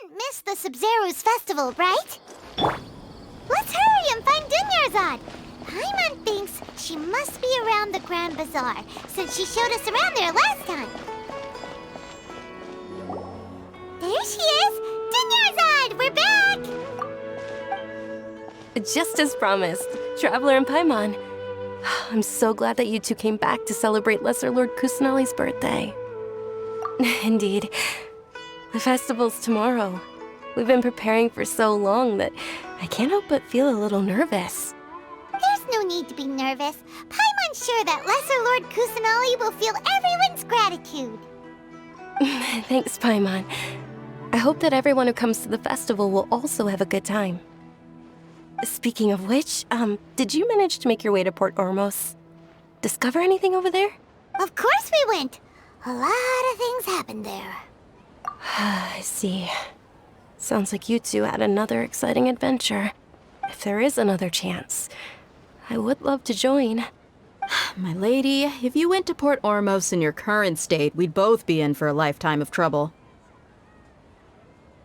can't miss the Sub-Zero's festival, right? Let's hurry and find Dunyarzad. Paimon thinks she must be around the Grand Bazaar, since she showed us around there last time. There she is! Dunyarzad, we're back! Just as promised, Traveler and Paimon. I'm so glad that you two came back to celebrate Lesser Lord Kusanali's birthday. Indeed. The festival's tomorrow. We've been preparing for so long that I can't help but feel a little nervous. There's no need to be nervous. Paimon's sure that Lesser Lord Kusanali will feel everyone's gratitude. Thanks, Paimon. I hope that everyone who comes to the festival will also have a good time. Speaking of which, did you manage to make your way to Port Ormos? Discover anything over there? Of course we went. A lot of things happened there. I see. Sounds like you two had another exciting adventure. If there is another chance, I would love to join. My lady, if you went to Port Ormos in your current state, we'd both be in for a lifetime of trouble.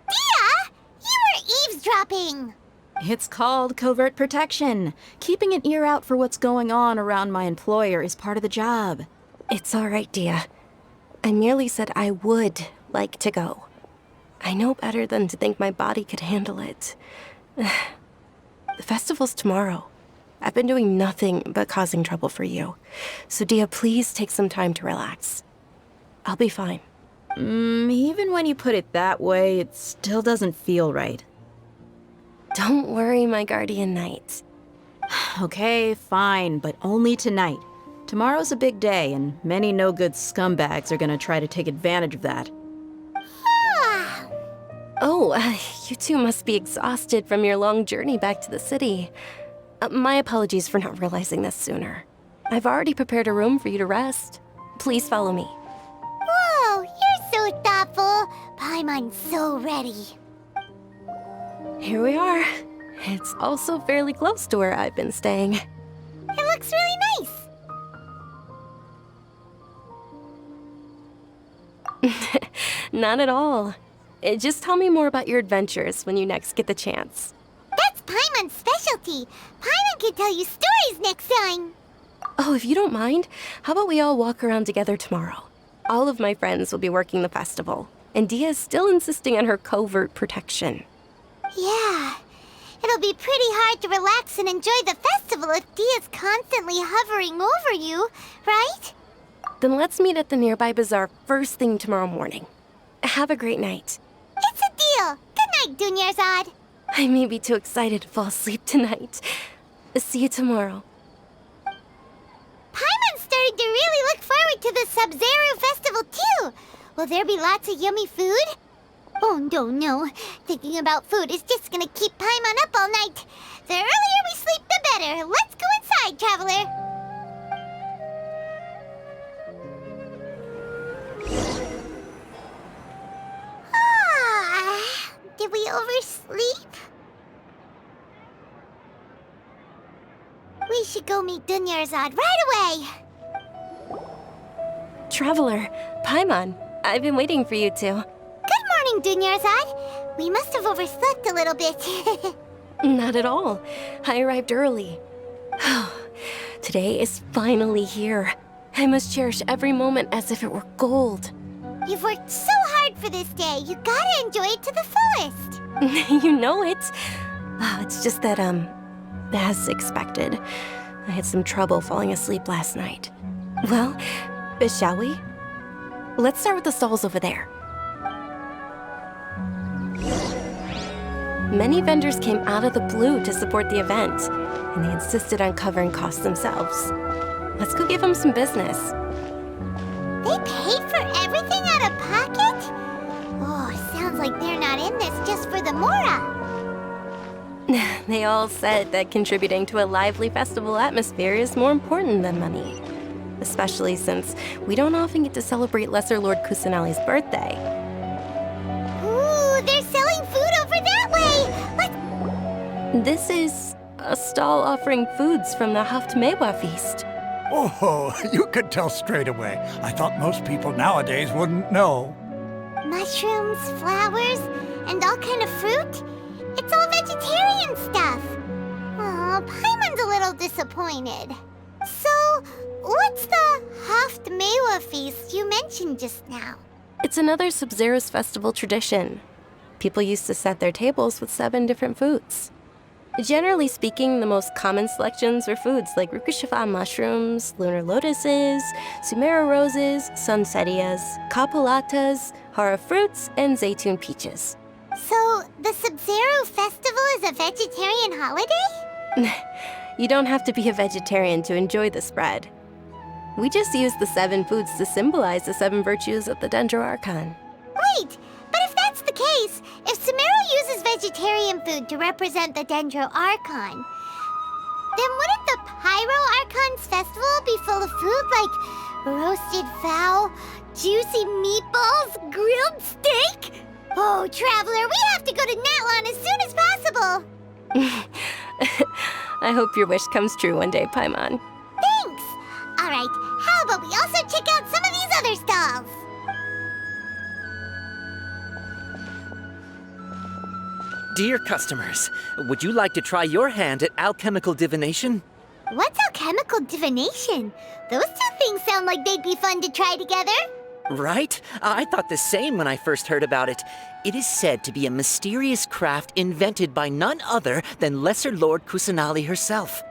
Dia! You were eavesdropping! It's called covert protection. Keeping an ear out for what's going on around my employer is part of the job. It's all right, Dia. I merely said I would like to go. I know better than to think my body could handle it. The festival's tomorrow. I've been doing nothing but causing trouble for you. So, Dia, please take some time to relax. I'll be fine. Even when you put it that way, it still doesn't feel right. Don't worry, my guardian knight. Okay, fine, but only tonight. Tomorrow's a big day, and many no-good scumbags are gonna try to take advantage of that. Oh, you two must be exhausted from your long journey back to the city. My apologies for not realizing this sooner. I've already prepared a room for you to rest. Please follow me. Whoa, you're so thoughtful. Paimon's so ready. Here we are. It's also fairly close to where I've been staying. It looks really nice. Not at all. Just tell me more about your adventures when you next get the chance. That's Paimon's specialty. Paimon can tell you stories next time. Oh, if you don't mind, how about we all walk around together tomorrow? All of my friends will be working the festival, and Dia is still insisting on her covert protection. Yeah, it'll be pretty hard to relax and enjoy the festival if Dia's constantly hovering over you, right? Then let's meet at the nearby bazaar first thing tomorrow morning. Have a great night. It's a deal. Good night, Dunyarzad. I may be too excited to fall asleep tonight. See you tomorrow. Paimon's starting to really look forward to the Sub-Zero festival too. Will there be lots of yummy food? Oh, no. Thinking about food is just gonna keep Paimon up all night. The earlier we sleep, the better. Let's go inside, Traveler. Did we oversleep? We should go meet Dunyarzad right away. Traveler, Paimon, I've been waiting for you two. Good morning, Dunyarzad. We must have overslept a little bit. Not at all. I arrived early. Today is finally here. I must cherish every moment as if it were gold. You've worked so hard for this day. You gotta enjoy it to the fullest. You know it. It's just that, as expected, I had some trouble falling asleep last night. Well, shall we? Let's start with the stalls over there. Many vendors came out of the blue to support the event, and they insisted on covering costs themselves. Let's go give them some business. They paid for everything out of pocket? Oh, sounds like they're not in this just for the Mora. They all said that contributing to a lively festival atmosphere is more important than money. Especially since we don't often get to celebrate Lesser Lord Kusanali's birthday. Ooh, they're selling food over that way! This is a stall offering foods from the Haftmewa feast. Oh, you could tell straight away. I thought most people nowadays wouldn't know. Mushrooms, flowers, and all all kind of fruit? It's all vegetarian stuff. Oh, Paimon's a little disappointed. So, what's the Haftmewa feast you mentioned just now? It's another Sub-Zero's festival tradition. People used to set their tables with 7 different foods. Generally speaking, the most common selections were foods like Rukushifa mushrooms, lunar lotuses, sumeru roses, sunsetias, kapulatas, hara fruits, and zaytun peaches. So, the Sub-Zero festival is a vegetarian holiday? You don't have to be a vegetarian to enjoy the spread. We just use the 7 foods to symbolize the 7 virtues of the Dendro Archon. Wait, but if that's the case, if Sumeru uses vegetarian food to represent the Dendro Archon, then wouldn't the Pyro Archon's festival be full of food like roasted fowl, juicy meatballs, grilled steak? Oh, Traveler, we have to go to Natlan as soon as possible! I hope your wish comes true one day, Paimon. Thanks! Alright, how about we also check out some of these other stalls? Dear customers, would you like to try your hand at alchemical divination? What's alchemical divination? Those two things sound like they'd be fun to try together. Right? I thought the same when I first heard about it. It is said to be a mysterious craft invented by none other than Lesser Lord Kusanali herself.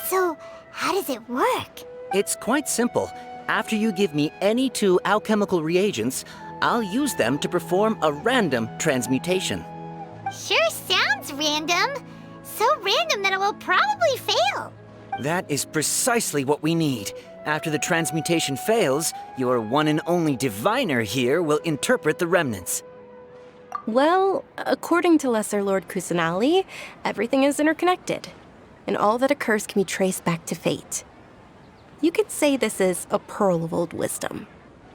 So, how does it work? It's quite simple. After you give me any 2 alchemical reagents, I'll use them to perform a random transmutation. Sure sounds random. So random that it will probably fail. That is precisely what we need. After the transmutation fails, your one and only diviner here will interpret the remnants. Well, according to Lesser Lord Kusanali, everything is interconnected, and all that occurs can be traced back to fate. You could say this is a pearl of old wisdom.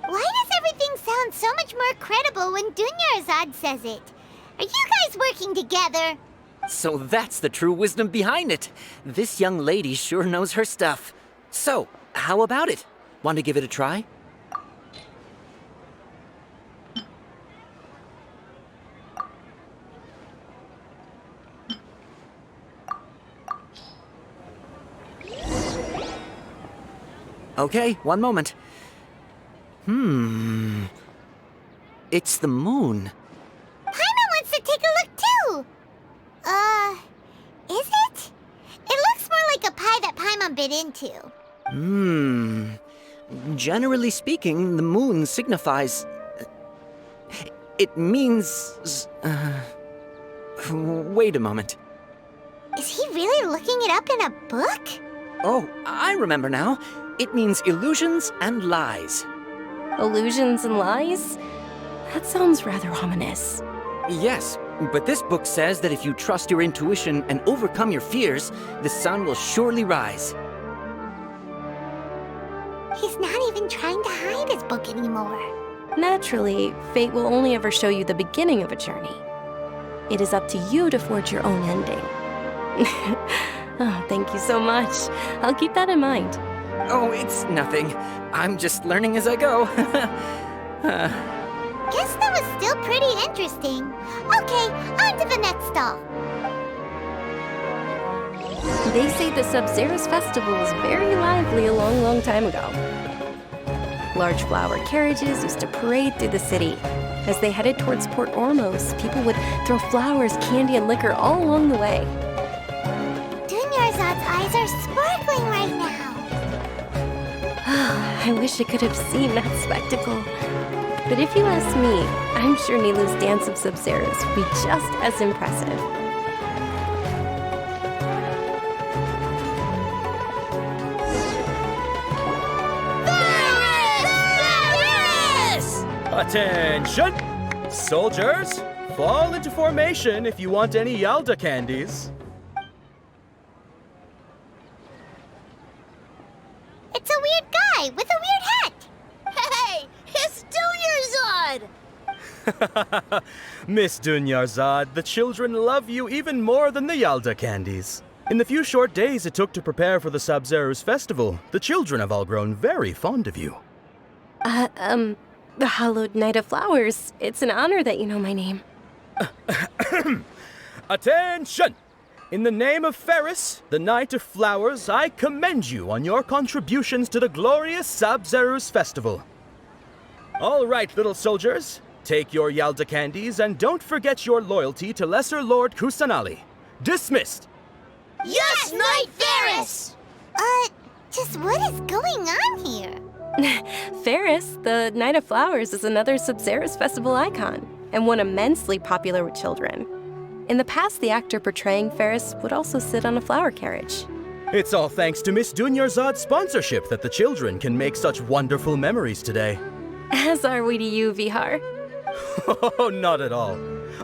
Why does everything sound so much more credible when Dunyarzad says it? Are you guys working together? So that's the true wisdom behind it. This young lady sure knows her stuff. So, how about it? Want to give it a try? Okay, one moment. It's the moon. Paimon wants to take a look too. Is it? It looks more like a pie that Paimon bit into. Generally speaking, the moon signifies... It means... Wait a moment. Is he really looking it up in a book? Oh, I remember now. It means illusions and lies. Illusions and lies? That sounds rather ominous. Yes, but this book says that if you trust your intuition and overcome your fears, the sun will surely rise. He's not even trying to hide his book anymore. Naturally, fate will only ever show you the beginning of a journey. It is up to you to forge your own ending. Oh, thank you so much. I'll keep that in mind. Oh, it's nothing. I'm just learning as I go. Guess that was still pretty interesting. Okay, on to the next stall. They say the Sub-Zero's festival was very lively a long, long time ago. Large flower carriages used to parade through the city. As they headed towards Port Ormos, people would throw flowers, candy, and liquor all along the way. Dunyarzad's eyes are sparkling right now. I wish I could have seen that spectacle. But if you ask me, I'm sure Nilu's dance of Sub-Zeros would be just as impressive. Attention! Soldiers, fall into formation if you want any Yalda candies. It's a weird guy with a weird hat. Hey, it's Dunyarzad! Miss Dunyarzad, the children love you even more than the Yalda candies. In the few short days it took to prepare for the Sub-Zero's festival, the children have all grown very fond of you. The Hallowed Knight of Flowers. It's an honor that you know my name. Attention! In the name of Ferris, the Knight of Flowers, I commend you on your contributions to the glorious Sabzeruz festival. All right, little soldiers, take your Yalda candies and don't forget your loyalty to Lesser Lord Kusanali. Dismissed! Yes, Knight Ferris! Just what is going on here? Ferris, the Knight of Flowers, is another Sabzeruz festival icon, and one immensely popular with children. In the past, the actor portraying Ferris would also sit on a flower carriage. It's all thanks to Miss Dunyarzad's sponsorship that the children can make such wonderful memories today. As are we to you, Vihar. Oh, not at all.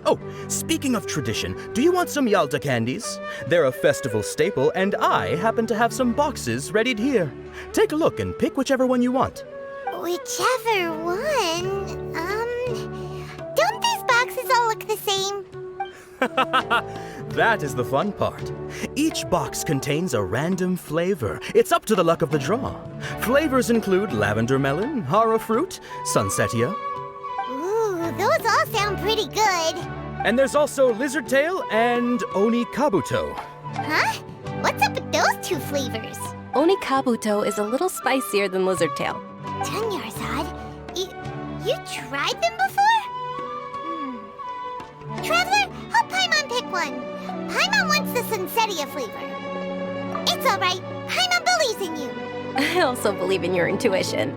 Oh, speaking of tradition, do you want some Yalda candies? They're a festival staple, and I happen to have some boxes readied here. Take a look and pick whichever one you want. Whichever one? Don't these boxes all look the same? That is the fun part. Each box contains a random flavor. It's up to the luck of the draw. Flavors include lavender melon, hara fruit, sunsetia. Ooh, those all sound pretty good. And there's also lizard tail and oni kabuto. Huh? What's up with those two flavors? Oni kabuto is a little spicier than lizard tail. Dunyarzad, you tried them before? Traveler, help Paimon pick one. Paimon wants the Sunsetia flavor. It's all right. Paimon believes in you. I also believe in your intuition.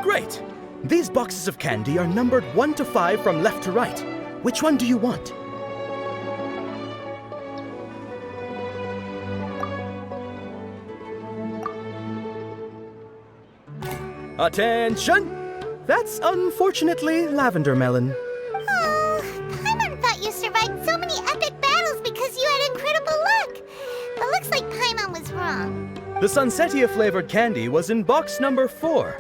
Great! These boxes of candy are numbered 1 to 5 from left to right. Which one do you want? Attention! That's unfortunately lavender melon. Oh, Paimon thought you survived so many epic battles because you had incredible luck. But looks like Paimon was wrong. The Sunsetia flavored candy was in box number 4.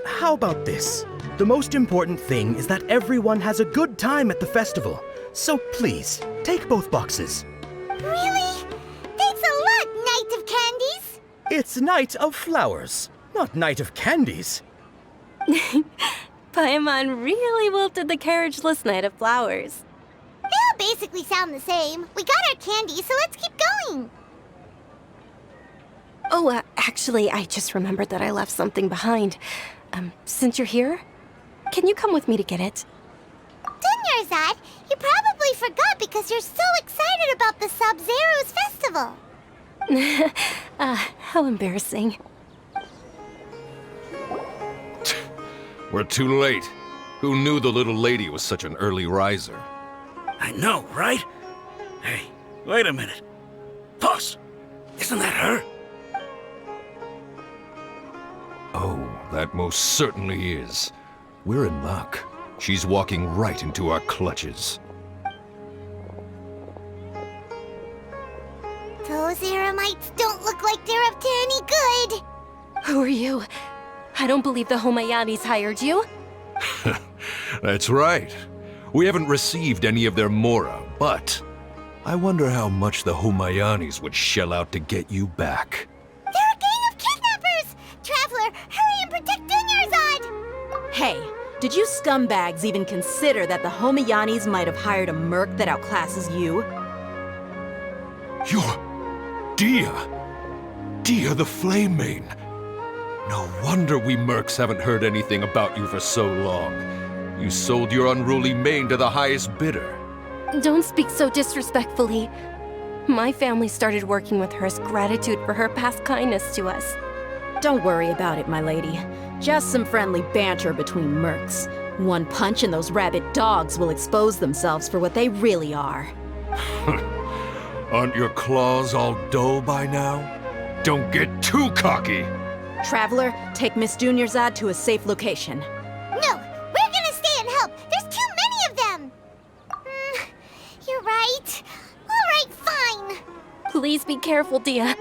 How about this? The most important thing is that everyone has a good time at the festival. So please, take both boxes. Really? Thanks a lot, Knight of Candies. It's Knight of Flowers, not Knight of Candies. Paimon really wilted the carriageless Knight of Flowers. They all basically sound the same. We got our candy, so let's keep going. Oh, actually, I just remembered that I left something behind. Since you're here, can you come with me to get it? Dunyarzad, you probably forgot because you're so excited about the Sabzeruz festival. How embarrassing. We're too late. Who knew the little lady was such an early riser? I know, right? Hey, wait a minute. Boss, isn't that her? Oh, that most certainly is. We're in luck. She's walking right into our clutches. Those Eremites don't look like they're up to any good. Who are you? I don't believe the Homayanis hired you. That's right. We haven't received any of their mora, but I wonder how much the Homayanis would shell out to get you back. They're a gang of kidnappers! Traveler, hurry and protect Dunyarzad! Hey, did you scumbags even consider that the Homayanis might have hired a merc that outclasses you? You're... Dia the Flame Mane. No wonder we mercs haven't heard anything about you for so long. You sold your unruly mane to the highest bidder. Don't speak so disrespectfully. My family started working with her as gratitude for her past kindness to us. Don't worry about it, my lady. Just some friendly banter between mercs. One punch and those rabid dogs will expose themselves for what they really are. Aren't your claws all dull by now? Don't get too cocky! Traveler, take Miss Dunyarzad to a safe location. No, we're gonna stay and help. There's too many of them. You're right. All right, fine. Please be careful, Dia.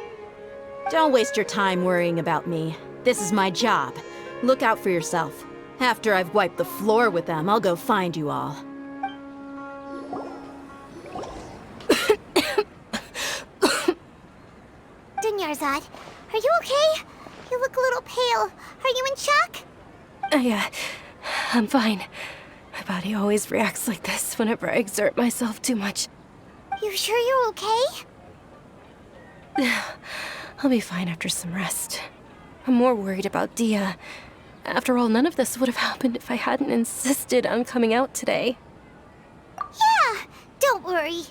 Don't waste your time worrying about me. This is my job. Look out for yourself. After I've wiped the floor with them, I'll go find you all. Dunyarzad, are you okay? You look a little pale. Are you in shock? I'm fine. My body always reacts like this whenever I exert myself too much. You sure you're okay? I'll be fine after some rest. I'm more worried about Dia. After all, none of this would have happened if I hadn't insisted on coming out today. Yeah, don't worry.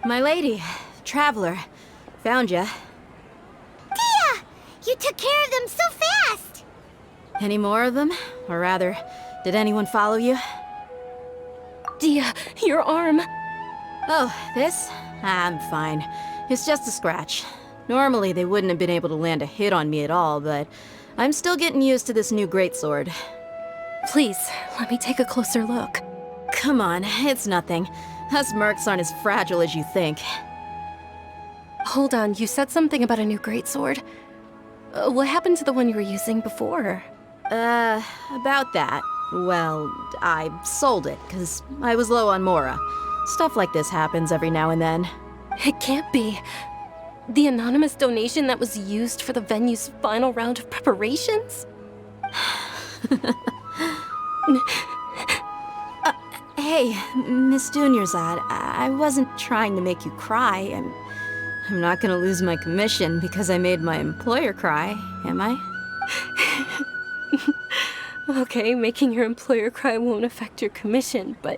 My lady, traveler, found ya. Dia! You took care of them so fast! Any more of them? Or rather, did anyone follow you? Dia, your arm! Oh, this? I'm fine. It's just a scratch. Normally, they wouldn't have been able to land a hit on me at all, but I'm still getting used to this new greatsword. Please, let me take a closer look. Come on, it's nothing. Us mercs aren't as fragile as you think. Hold on, you said something about a new greatsword. What happened to the one you were using before? About that. Well, I sold it, because I was low on Mora. Stuff like this happens every now and then. It can't be. The anonymous donation that was used for the venue's final round of preparations? Hey, Miss Dunyarzad, I wasn't trying to make you cry. I'm not gonna lose my commission because I made my employer cry, am I? Okay, making your employer cry won't affect your commission, but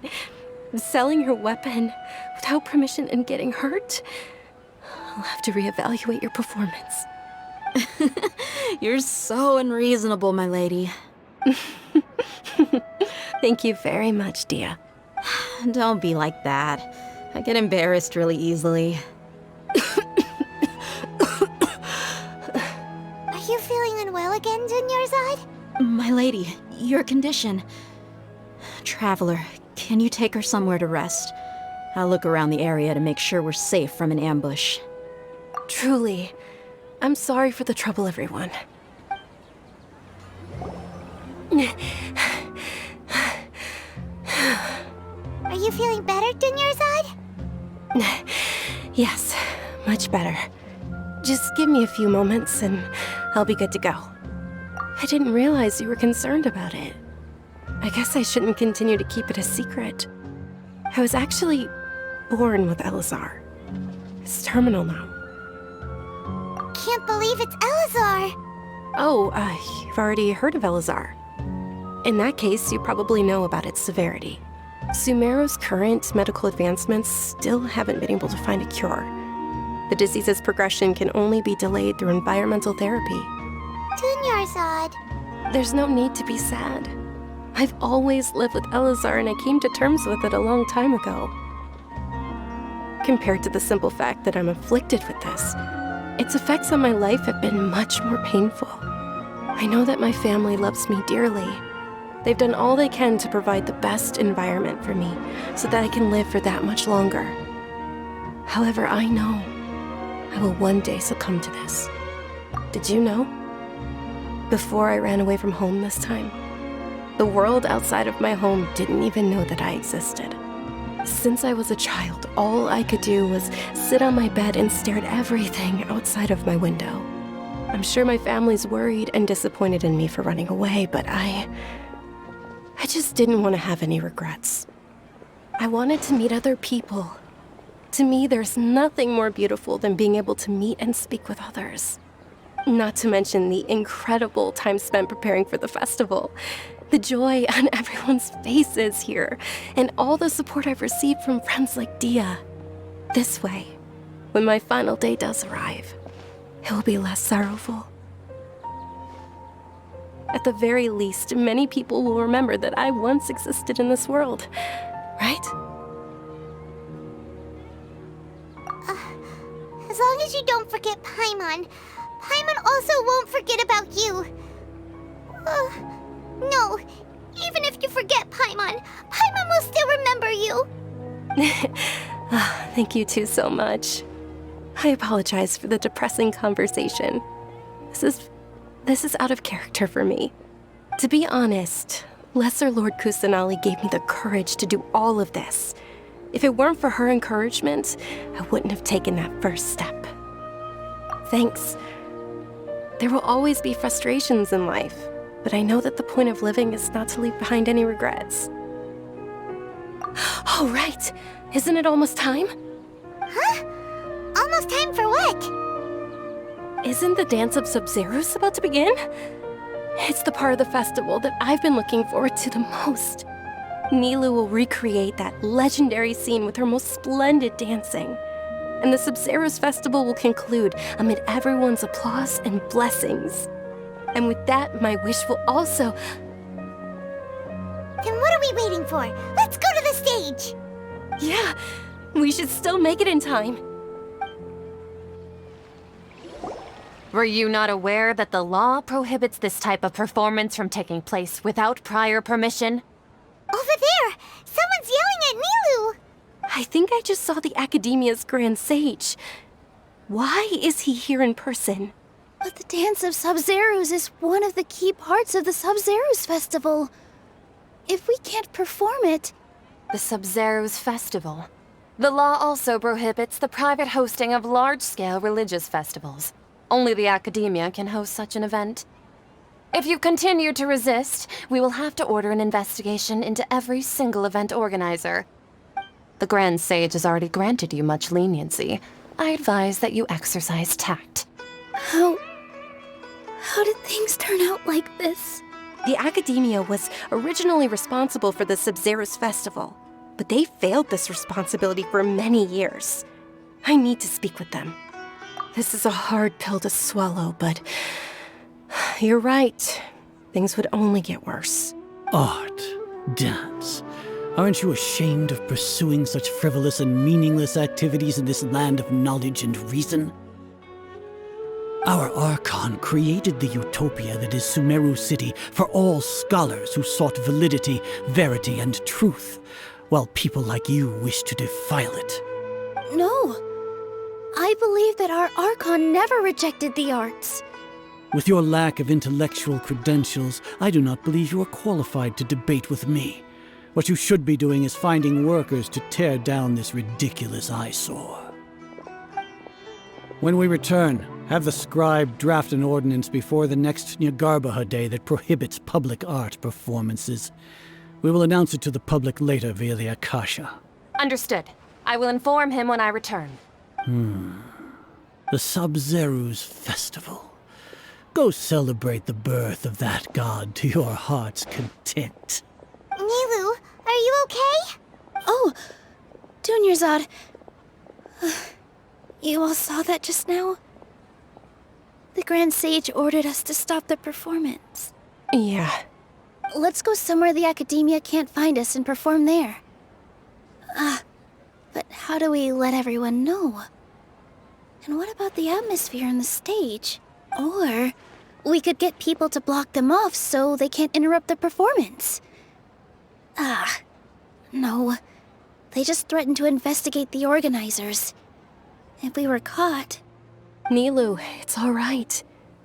selling your weapon without permission and getting hurt? I'll have to reevaluate your performance. You're so unreasonable, my lady. Thank you very much, Dia. Don't be like that. I get embarrassed really easily. Are you feeling unwell again, Dunyarzad? My lady, your condition. Traveler, can you take her somewhere to rest? I'll look around the area to make sure we're safe from an ambush. Truly, I'm sorry for the trouble, everyone. Are you feeling better, Dunyarzad? Yes, much better. Just give me a few moments and I'll be good to go. I didn't realize you were concerned about it. I guess I shouldn't continue to keep it a secret. I was actually born with Elazar. It's terminal now. Can't believe it's Elazar! Oh, you've already heard of Elazar. In that case, you probably know about its severity. Sumeru's current medical advancements still haven't been able to find a cure. The disease's progression can only be delayed through environmental therapy. Dunyarzad. There's no need to be sad. I've always lived with Elazar and I came to terms with it a long time ago. Compared to the simple fact that I'm afflicted with this, its effects on my life have been much more painful. I know that my family loves me dearly. They've done all they can to provide the best environment for me so that I can live for that much longer. However, I know I will one day succumb to this. Did you know? Before I ran away from home this time, the world outside of my home didn't even know that I existed. Since I was a child, all I could do was sit on my bed and stare at everything outside of my window. I'm sure my family's worried and disappointed in me for running away, but I just didn't want to have any regrets. I wanted to meet other people. To me, there's nothing more beautiful than being able to meet and speak with others. Not to mention the incredible time spent preparing for the festival. The joy on everyone's faces here, and all the support I've received from friends like Dia. This way, when my final day does arrive, it will be less sorrowful. At the very least, many people will remember that I once existed in this world, right? As long as you don't forget Paimon, Paimon also won't forget about you. No, even if you forget Paimon, Paimon will still remember you. Thank you two so much. I apologize for the depressing conversation. This is out of character for me. To be honest, Lesser Lord Kusanali gave me the courage to do all of this. If it weren't for her encouragement, I wouldn't have taken that first step. Thanks. There will always be frustrations in life, but I know that the point of living is not to leave behind any regrets. Oh, right. Isn't it almost time? Huh? Almost time for what? Isn't the Dance of Sub-Zerus about to begin? It's the part of the festival that I've been looking forward to the most. Nilou will recreate that legendary scene with her most splendid dancing. And the Sub-Zerus festival will conclude amid everyone's applause and blessings. And with that, my wish will also... Then what are we waiting for? Let's go to the stage! Yeah, we should still make it in time. Were you not aware that the law prohibits this type of performance from taking place without prior permission? Over there! Someone's yelling at Nilou! I think I just saw the Academia's Grand Sage. Why is he here in person? But the Dance of Sub-Zerus is one of the key parts of the Sub-Zerus festival. If we can't perform it... The Sub-Zerus festival. The law also prohibits the private hosting of large-scale religious festivals. Only the Academia can host such an event. If you continue to resist, we will have to order an investigation into every single event organizer. The Grand Sage has already granted you much leniency. I advise that you exercise tact. How did things turn out like this? The Academia was originally responsible for the Sub-Zerus festival, but they failed this responsibility for many years. I need to speak with them. This is a hard pill to swallow, but you're right. Things would only get worse. Art, dance. Aren't you ashamed of pursuing such frivolous and meaningless activities in this land of knowledge and reason? Our archon created the utopia that is Sumeru City for all scholars who sought validity, verity, and truth, while people like you wish to defile it. No. I believe that our archon never rejected the arts. With your lack of intellectual credentials, I do not believe you are qualified to debate with me. What you should be doing is finding workers to tear down this ridiculous eyesore. When we return, have the scribe draft an ordinance before the next Nyagarbaha Day that prohibits public art performances. We will announce it to the public later via the Akasha. Understood. I will inform him when I return. The Sub-Zerus festival. Go celebrate the birth of that god to your heart's content. Nilou, are you okay? Oh, Dunyarzad. You all saw that just now? The Grand Sage ordered us to stop the performance. Yeah. Let's go somewhere the Academia can't find us and perform there. But how do we let everyone know? And what about the atmosphere on the stage? Or we could get people to block them off so they can't interrupt the performance. No. They just threatened to investigate the organizers. If we were caught... Nilou, it's all right.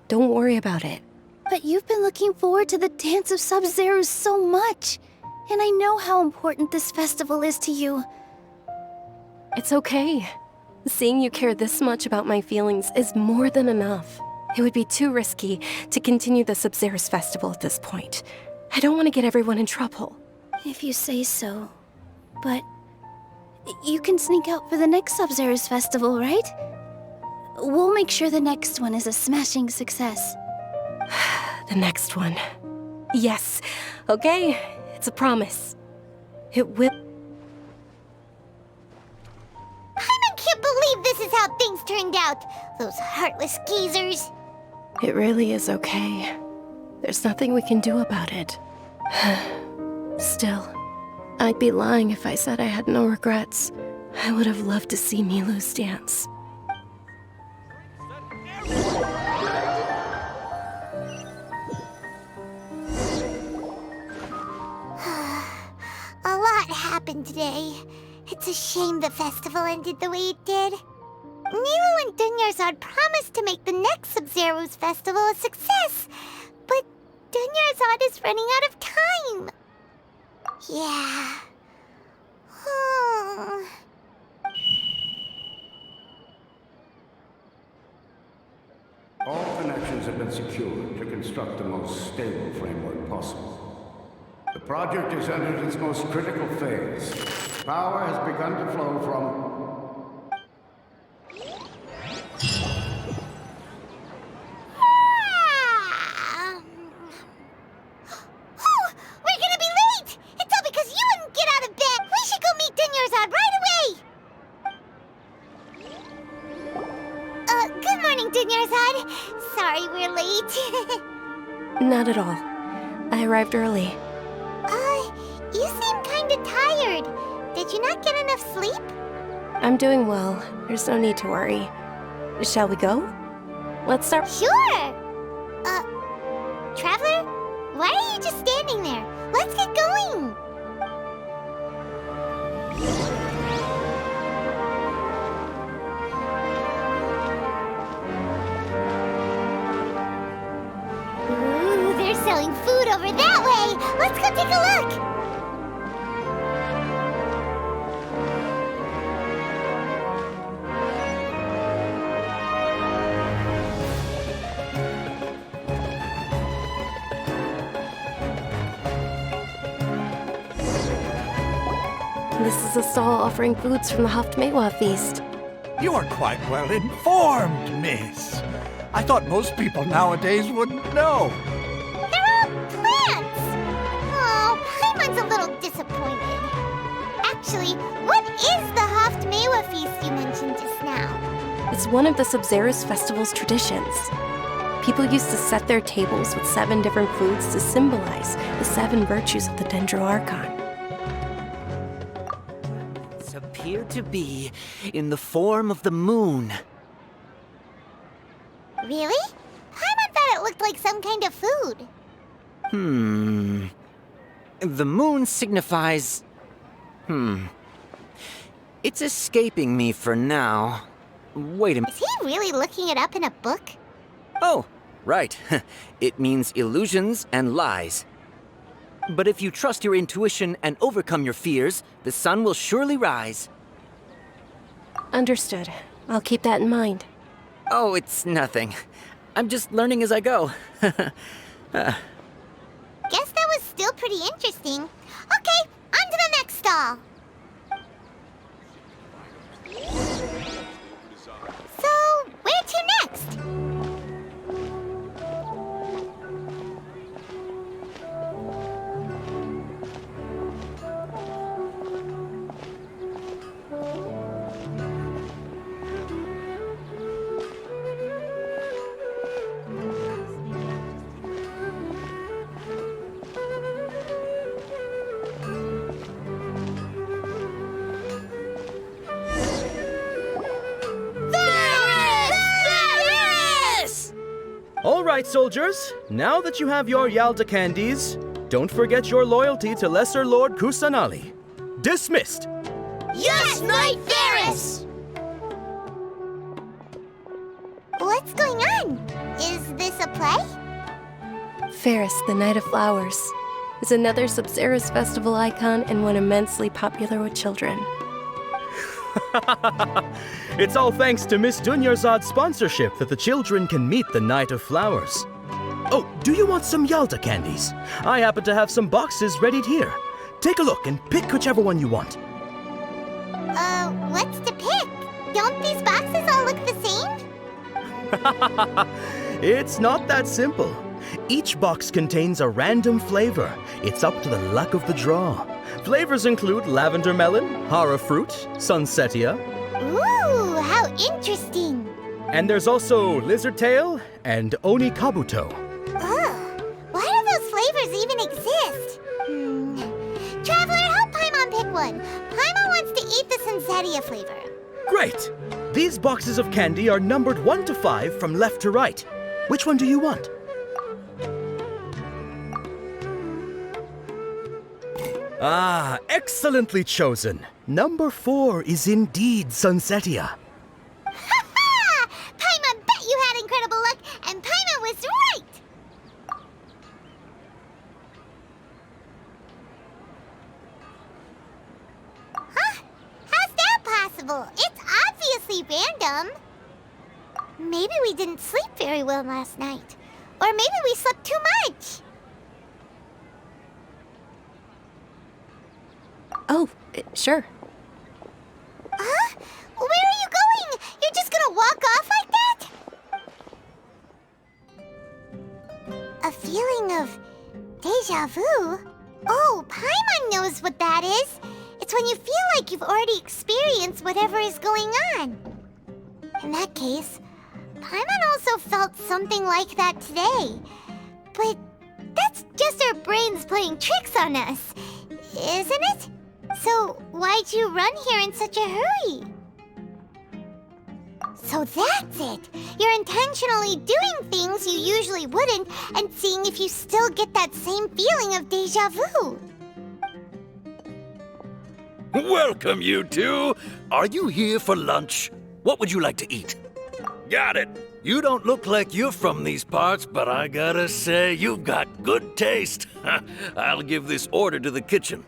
Don't worry about it. But you've been looking forward to the Dance of Sub-Zerus so much. And I know how important this festival is to you. It's okay. Seeing you care this much about my feelings is more than enough. It would be too risky to continue the Sub-Zerus festival at this point. I don't want to get everyone in trouble. If you say so. But you can sneak out for the next Sub-Zerus festival, right? We'll make sure the next one is a smashing success. The next one. Yes. Okay, it's a promise. It will... I can't believe this is how things turned out. Those heartless geezers. It really is okay. There's nothing we can do about it. Still, I'd be lying if I said I had no regrets. I would have loved to see Nilou's dance. A lot happened today. It's a shame the festival ended the way it did. Nilou and Dunyarzad promised to make the next Sub-Zerus festival a success, but Dunyarzad is running out of time. Yeah. All connections have been secured to construct the most stable framework possible. The project has entered its most critical phase. Power has begun to flow from... We're gonna be late! It's all because you wouldn't get out of bed! We should go meet Dunyarzad right away! Good morning, Dunyarzad. Sorry we're late. Not at all. I arrived early. You seem kinda tired. Did you not get enough sleep? I'm doing well. There's no need to worry. Shall we go? Let's start. Sure! Traveler? Why are you just standing there? Let's get going! Ooh, they're selling food over that way! Let's go take a look! This is a stall offering foods from the Haftmewa feast. You are quite well informed, miss. I thought most people nowadays wouldn't know. They're all plants! Oh, Paimon's a little disappointed. Actually, what is the Haftmewa feast you mentioned just now? It's one of the Sabzeruz festival's traditions. People used to set their tables with 7 different foods to symbolize the 7 virtues of the Dendro Archon. Appear to be in the form of the moon. Really? Paimon thought it looked like some kind of food. The moon signifies... It's escaping me for now. Wait a minute. Is he really looking it up in a book? Oh, right. It means illusions and lies. But if you trust your intuition and overcome your fears, the sun will surely rise. Understood. I'll keep that in mind. Oh, it's nothing. I'm just learning as I go. Guess that was still pretty interesting. Okay, on to the next stall. So, where to next? All right, soldiers. Now that you have your Yalda candies, don't forget your loyalty to Lesser Lord Kusanali. Dismissed! Yes, Knight Varys! What's going on? Is this a play? Ferris, the Knight of Flowers, is another Sabzeruz festival icon and one immensely popular with children. It's all thanks to Miss Dunyarzad's sponsorship that the children can meet the Knight of Flowers. Oh, do you want some Yalda candies? I happen to have some boxes readied here. Take a look and pick whichever one you want. What's to pick? Don't these boxes all look the same? It's not that simple. Each box contains a random flavor. It's up to the luck of the draw. Flavors include lavender melon, hara fruit, sunsetia. Ooh, how interesting. And there's also lizard tail and oni kabuto. Ugh, why do those flavors even exist? Traveler, help Paimon pick one. Paimon wants to eat the sunsetia flavor. Great! These boxes of candy are numbered 1 to 5 from left to right. Which one do you want? Ah, excellently chosen. Number 4 is indeed sunsetia. Ha-ha! Paimon bet you had incredible luck, and Paimon was right! didn't sleep very well last night. Or maybe we slept too much. Oh, sure. Huh? Where are you going? You're just gonna walk off like that? A feeling of deja vu? Oh, Paimon knows what that is. It's when you feel like you've already experienced whatever is going on. In that case, Paimon also felt something like that today. But that's just our brains playing tricks on us, isn't it? So why'd you run here in such a hurry? So that's it! You're intentionally doing things you usually wouldn't and seeing if you still get that same feeling of deja vu. Welcome, you two. Are you here for lunch? What would you like to eat? Got it. You don't look like you're from these parts, but I gotta say, you've got good taste. I'll give this order to the kitchen.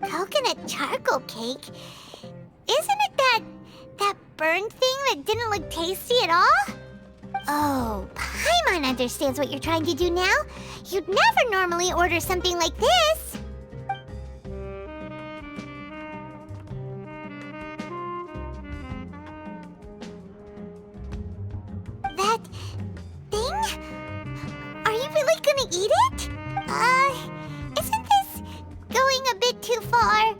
Coconut charcoal cake? Isn't it that burned thing that didn't look tasty at all? Oh, Paimon understands what you're trying to do now. You'd never normally order something like this. That thing? Are you really gonna eat it? Isn't this going a bit too far?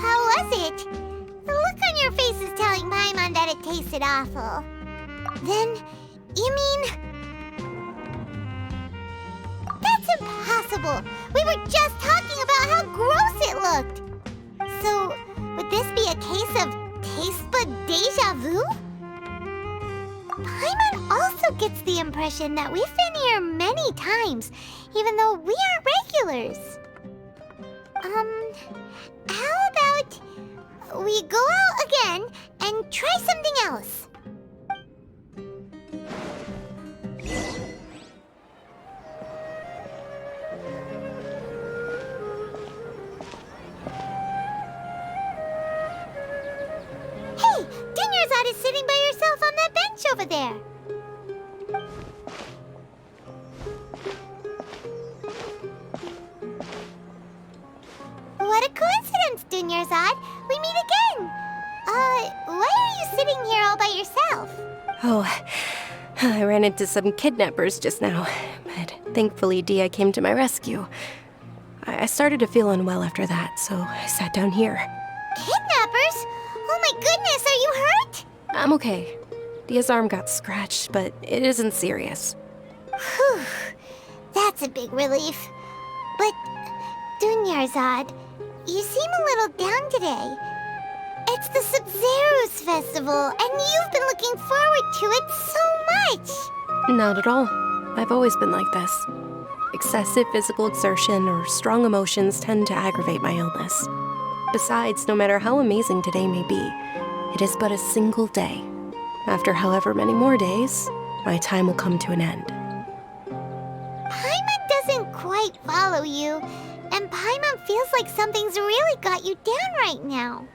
How was it? The look on your face is telling Paimon that it tasted awful. Then, you mean... That's impossible! We were just talking about how gross it looked! So, would this be a case of taste bud deja vu? Paimon also gets the impression that we've been here many times, even though we aren't regulars. How about we go out again and try something else? Hey, Dunyarzad is sitting by yourself on that bench over there. What a coincidence, Dunyarzad. We meet again. Why are you sitting here all by yourself? Oh, I ran into some kidnappers just now, but thankfully Dia came to my rescue. I started to feel unwell after that, so I sat down here. Kidnappers? Oh my goodness, are you hurt? I'm okay. Dia's arm got scratched, but it isn't serious. Whew, that's a big relief. But, Dunyarzad, you seem a little down today. It's the Sub-Zero's festival, and you've been looking forward to it so much! Not at all. I've always been like this. Excessive physical exertion or strong emotions tend to aggravate my illness. Besides, no matter how amazing today may be, it is but a single day. After however many more days, my time will come to an end. Paimon doesn't quite follow you, and Paimon feels like something's really got you down right now.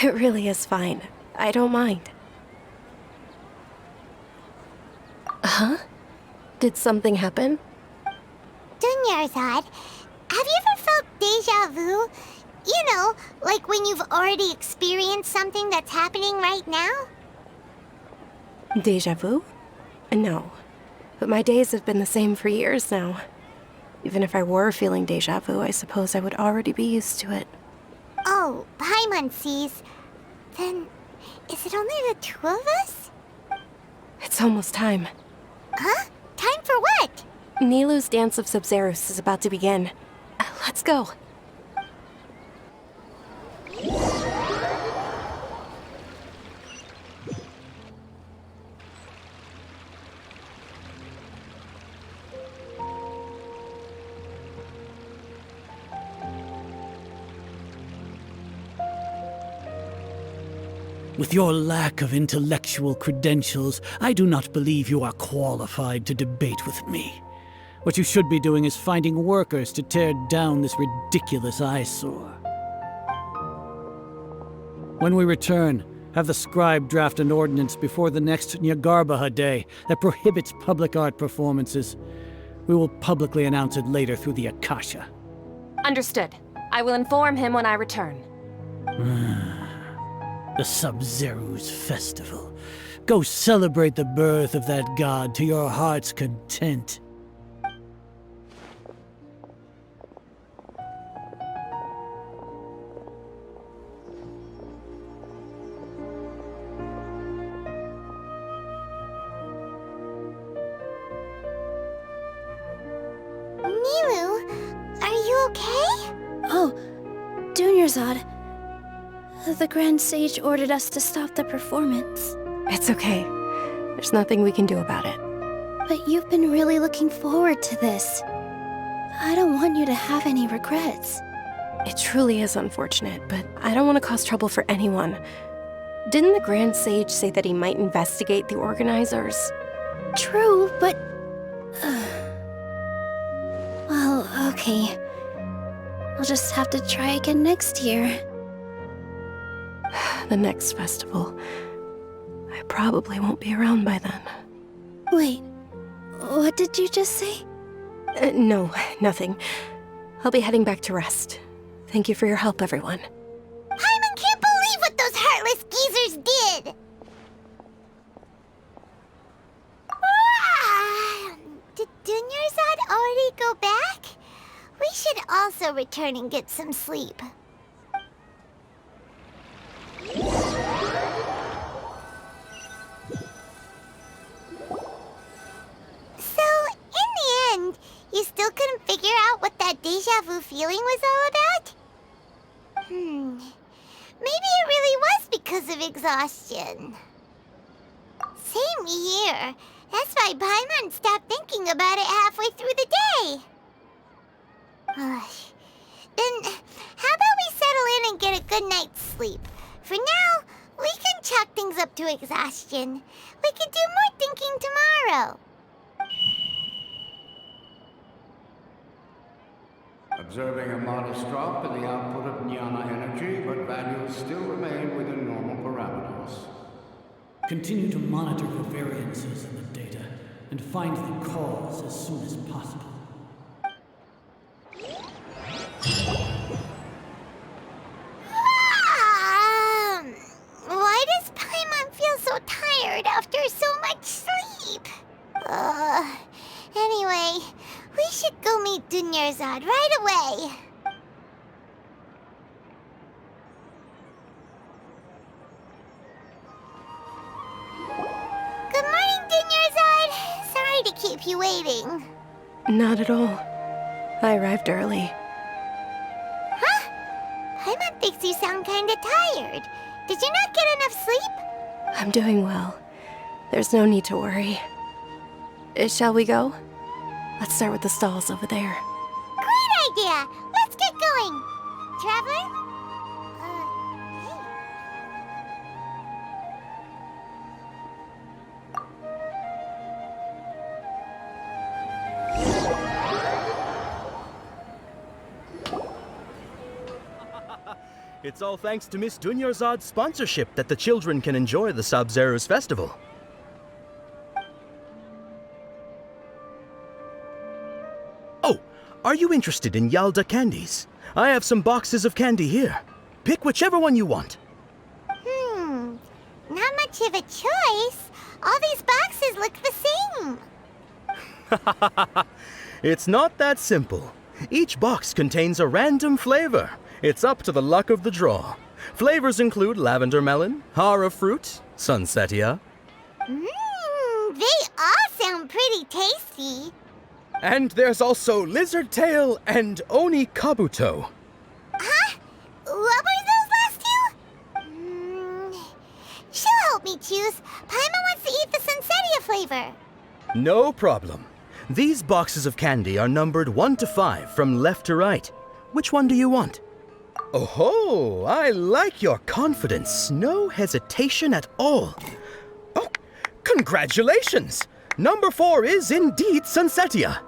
It really is fine. I don't mind. Huh? Did something happen? Dunyarzad, have you ever felt deja vu? You know, like when you've already experienced something that's happening right now? Deja vu? No. But my days have been the same for years now. Even if I were feeling deja vu, I suppose I would already be used to it. Oh, Paimon sees. Then, is it only the two of us? It's almost time. Huh? Time for what? Nilou's Dance of Sub-Zeros is about to begin. Let's go. With your lack of intellectual credentials, I do not believe you are qualified to debate with me. What you should be doing is finding workers to tear down this ridiculous eyesore. When we return, have the scribe draft an ordinance before the next Nyagarbaha Day that prohibits public art performances. We will publicly announce it later through the Akasha. Understood. I will inform him when I return. The Sub-Zeru's festival. Go celebrate the birth of that god to your heart's content. Zod. The Grand Sage ordered us to stop the performance. It's okay. There's nothing we can do about it. But you've been really looking forward to this. I don't want you to have any regrets. It truly is unfortunate, but I don't want to cause trouble for anyone. Didn't the Grand Sage say that he might investigate the organizers? True, but... well, okay. I'll just have to try again next year. The next festival. I probably won't be around by then. Wait, what did you just say? No, nothing. I'll be heading back to rest. Thank you for your help, everyone. Paimon can't believe what those heartless geezers did! Did Dunyarzad already go back? We should also return and get some sleep. So, in the end, you still couldn't figure out what that déjà vu feeling was all about? Maybe it really was because of exhaustion. Same here. That's why Paimon stopped thinking about it halfway through the day. Then, how about we settle in and get a good night's sleep? For now, we can chalk things up to exhaustion. We can do more thinking tomorrow. Observing a modest drop in the output of jnana energy, but values still remain within normal parameters. Continue to monitor for variances in the data and find the cause as soon as possible. Why does Paimon feel so tired after so much sleep? Anyway, we should go meet Dunyarzad right away. Good morning, Dunyarzad. Sorry to keep you waiting. Not at all. I arrived early. Huh? Paimon thinks you sound kinda tired. Did you not get enough sleep? I'm doing well. There's no need to worry. Shall we go? Let's start with the stalls over there. Great idea! Let's get going! Traveler? Hey. It's all thanks to Miss Dunyarzad's sponsorship that the children can enjoy the Sub-Zeru's festival. Oh, are you interested in Yalda candies? I have some boxes of candy here. Pick whichever one you want. Not much of a choice. All these boxes look the same. It's not that simple. Each box contains a random flavor. It's up to the luck of the draw. Flavors include lavender melon, hara fruit, sunsetia. They all sound pretty tasty. And there's also lizard tail and oni kabuto. Huh? What were those last two? She'll help me choose. Paimon wants to eat the sunsetia flavor. No problem. These boxes of candy are numbered 1 to 5 from left to right. Which one do you want? Oh, I like your confidence. No hesitation at all. Oh, congratulations! Number 4 is indeed sunsetia.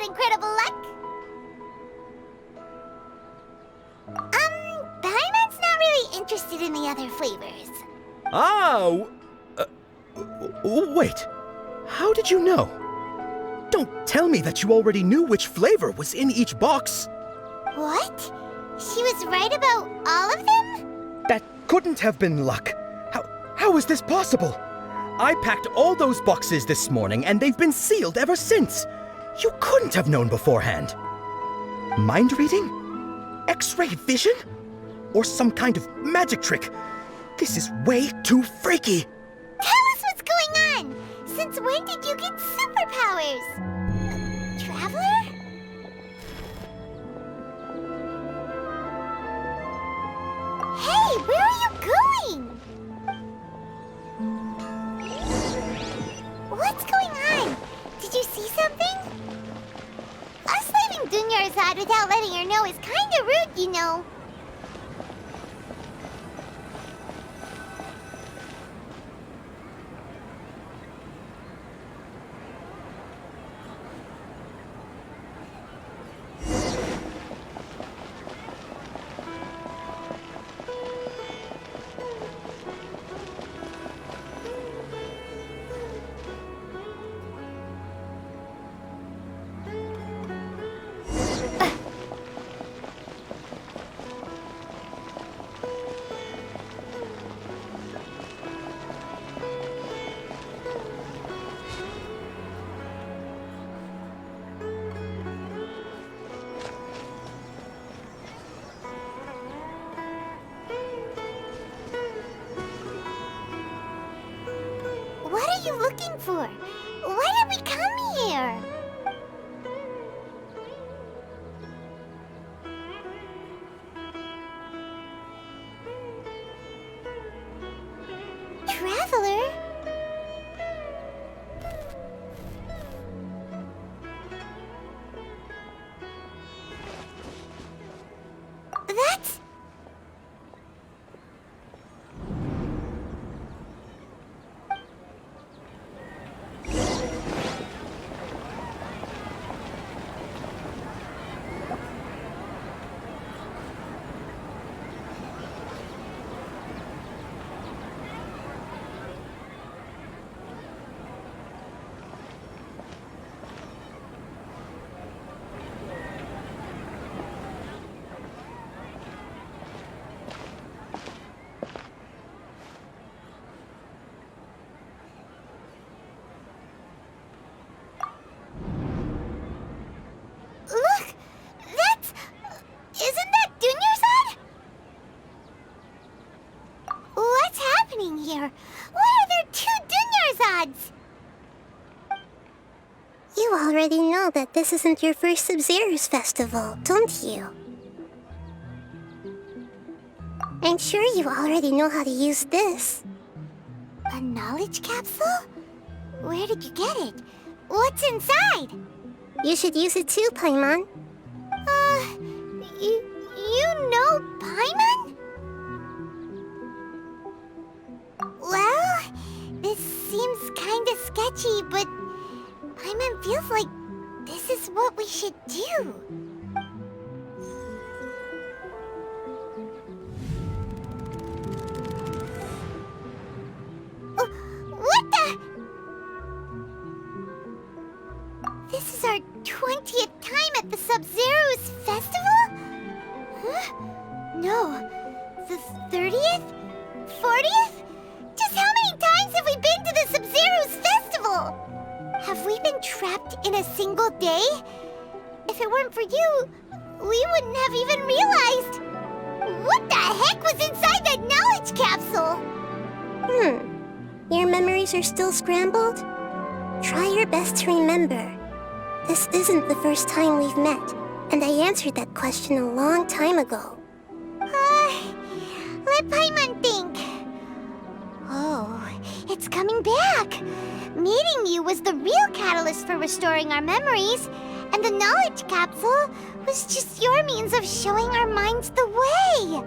that incredible luck? Paimon's not really interested in the other flavors. Ah, wait. How did you know? Don't tell me that you already knew which flavor was in each box. What? She was right about all of them? That couldn't have been luck. How is this possible? I packed all those boxes this morning and they've been sealed ever since. You couldn't have known beforehand. Mind reading? X-ray vision? Or some kind of magic trick? This is way too freaky. Tell us what's going on! Since when did you get superpowers? Traveler? Hey, where are you going? What's going on? Did you see something? Us leaving Dunyarzad without letting her know is kinda rude, you know. What are you looking for? Why did we come here? Traveler? That's... Look! That's... Isn't that Dunyarzad? What's happening here? Why are there two Dunyarzads? You already know that this isn't your first Sub-Zero's festival, don't you? I'm sure you already know how to use this. A knowledge capsule? Where did you get it? What's inside? You should use it too, Paimon. You know Paimon? Well, this seems kinda sketchy, but Paimon feels like this is what we should do. What the? This is our 20th time at the Sub-Zero's festival? Huh? No. The 30th? 40th? Just how many times have we been to the Sub-Zero's festival? Have we been trapped in a single day? If it weren't for you, we wouldn't have even realized. What the heck was inside that knowledge capsule? Your memories are still scrambled? Try your best to remember. This isn't the first time we've met, and I answered that question a long time ago. Let Paimon think. Oh, it's coming back. Meeting you was the real catalyst for restoring our memories, and the knowledge capsule was just your means of showing our minds the way.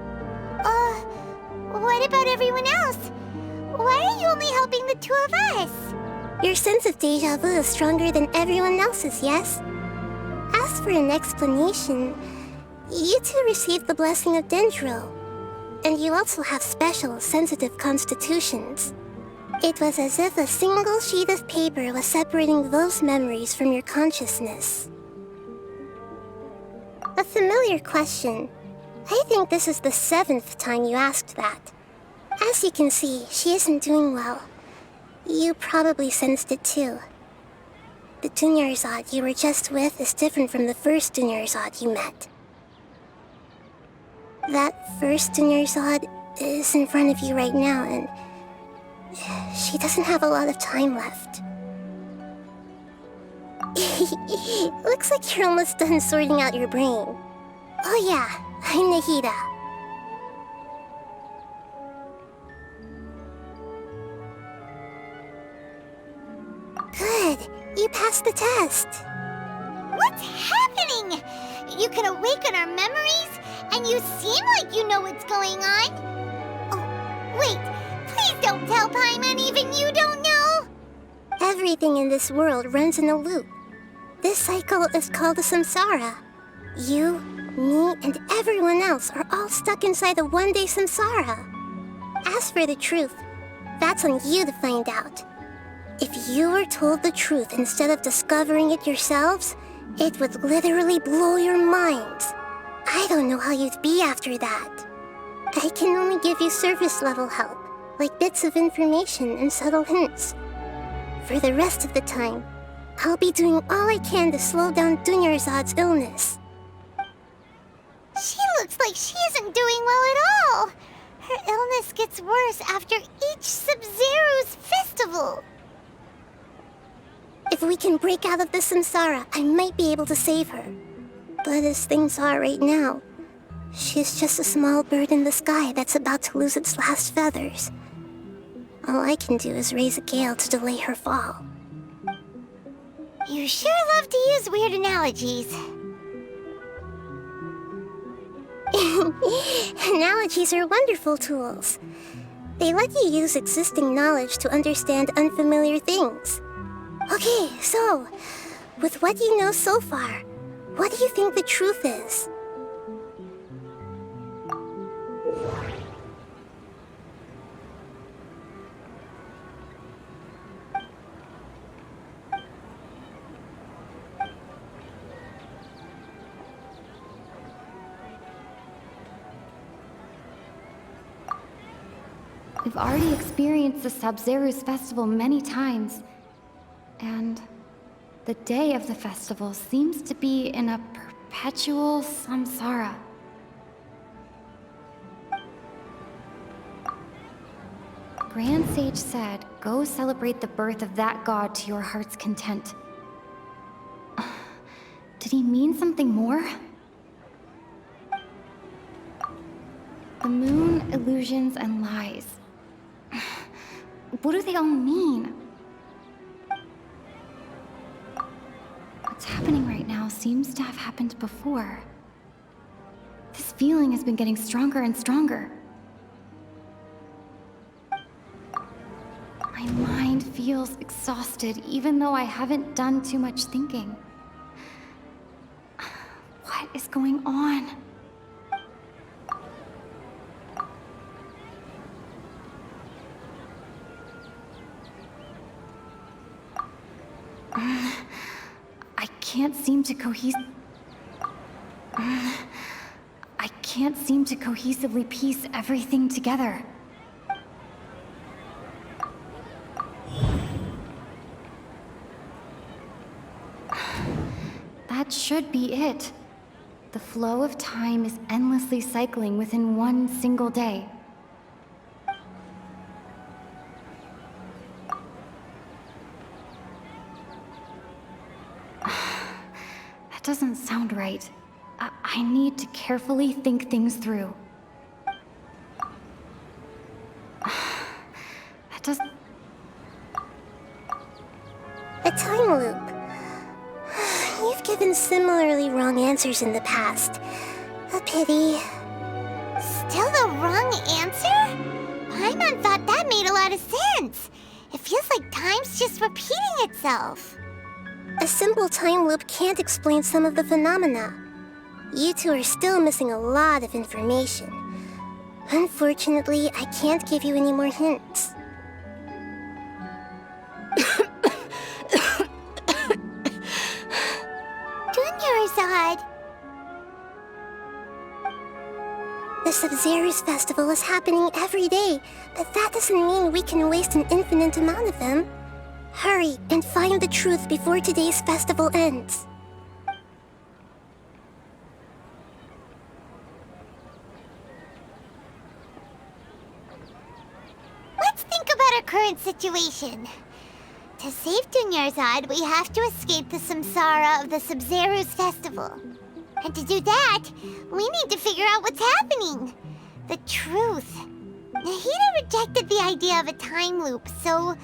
What about everyone else? Why are you only helping the two of us? Your sense of deja vu is stronger than everyone else's, yes? for an explanation, you two received the blessing of Dendro. And you also have special, sensitive constitutions. It was as if a single sheet of paper was separating those memories from your consciousness. A familiar question. I think this is the 7th time you asked that. As you can see, she isn't doing well. You probably sensed it too. The Dunyarzad you were just with is different from the first Dunyarzad you met. That first Dunyarzad is in front of you right now, and she doesn't have a lot of time left. Looks like you're almost done sorting out your brain. Oh yeah, I'm Nahida. Good, you passed the test. What's happening? You can awaken our memories, and you seem like you know what's going on. Oh, wait, please don't tell Paimon even you don't know. Everything in this world runs in a loop. This cycle is called a samsara. You, me, and everyone else are all stuck inside a one-day samsara. As for the truth, that's on you to find out. If you were told the truth instead of discovering it yourselves, it would literally blow your minds. I don't know how you'd be after that. I can only give you surface-level help, like bits of information and subtle hints. For the rest of the time, I'll be doing all I can to slow down Dunyarzad's illness. She looks like she isn't doing well at all. Her illness gets worse after each Sub-Zero's festival. If we can break out of the samsara, I might be able to save her. But as things are right now, she's just a small bird in the sky that's about to lose its last feathers. All I can do is raise a gale to delay her fall. You sure love to use weird analogies. Analogies are wonderful tools. They let you use existing knowledge to understand unfamiliar things. Okay, so, with what you know so far, what do you think the truth is? We've already experienced the Sub-Zeru's festival many times. And the day of the festival seems to be in a perpetual samsara. Grand Sage said, go celebrate the birth of that god to your heart's content. Did he mean something more? The moon, illusions, and lies. What do they all mean? What's happening right now seems to have happened before. This feeling has been getting stronger and stronger. My mind feels exhausted, even though I haven't done too much thinking. What is going on? I can't seem to cohesively piece everything together. That should be it. The flow of time is endlessly cycling within one single day. That doesn't sound right. I need to carefully think things through. That doesn't... A time loop. You've given similarly wrong answers in the past. A pity. Still the wrong answer? Paimon thought that made a lot of sense. It feels like time's just repeating itself. A simple time loop can't explain some of the phenomena. You two are still missing a lot of information. Unfortunately, I can't give you any more hints. Dunyarzad! The Sub-Zero's festival is happening every day, but that doesn't mean we can waste an infinite amount of them. Hurry and find the truth before today's festival ends. Let's think about our current situation. To save Dunyarzad, we have to escape the samsara of the Sub-Zero's festival. And to do that, we need to figure out what's happening. The truth. Nahida rejected the idea of a time loop, so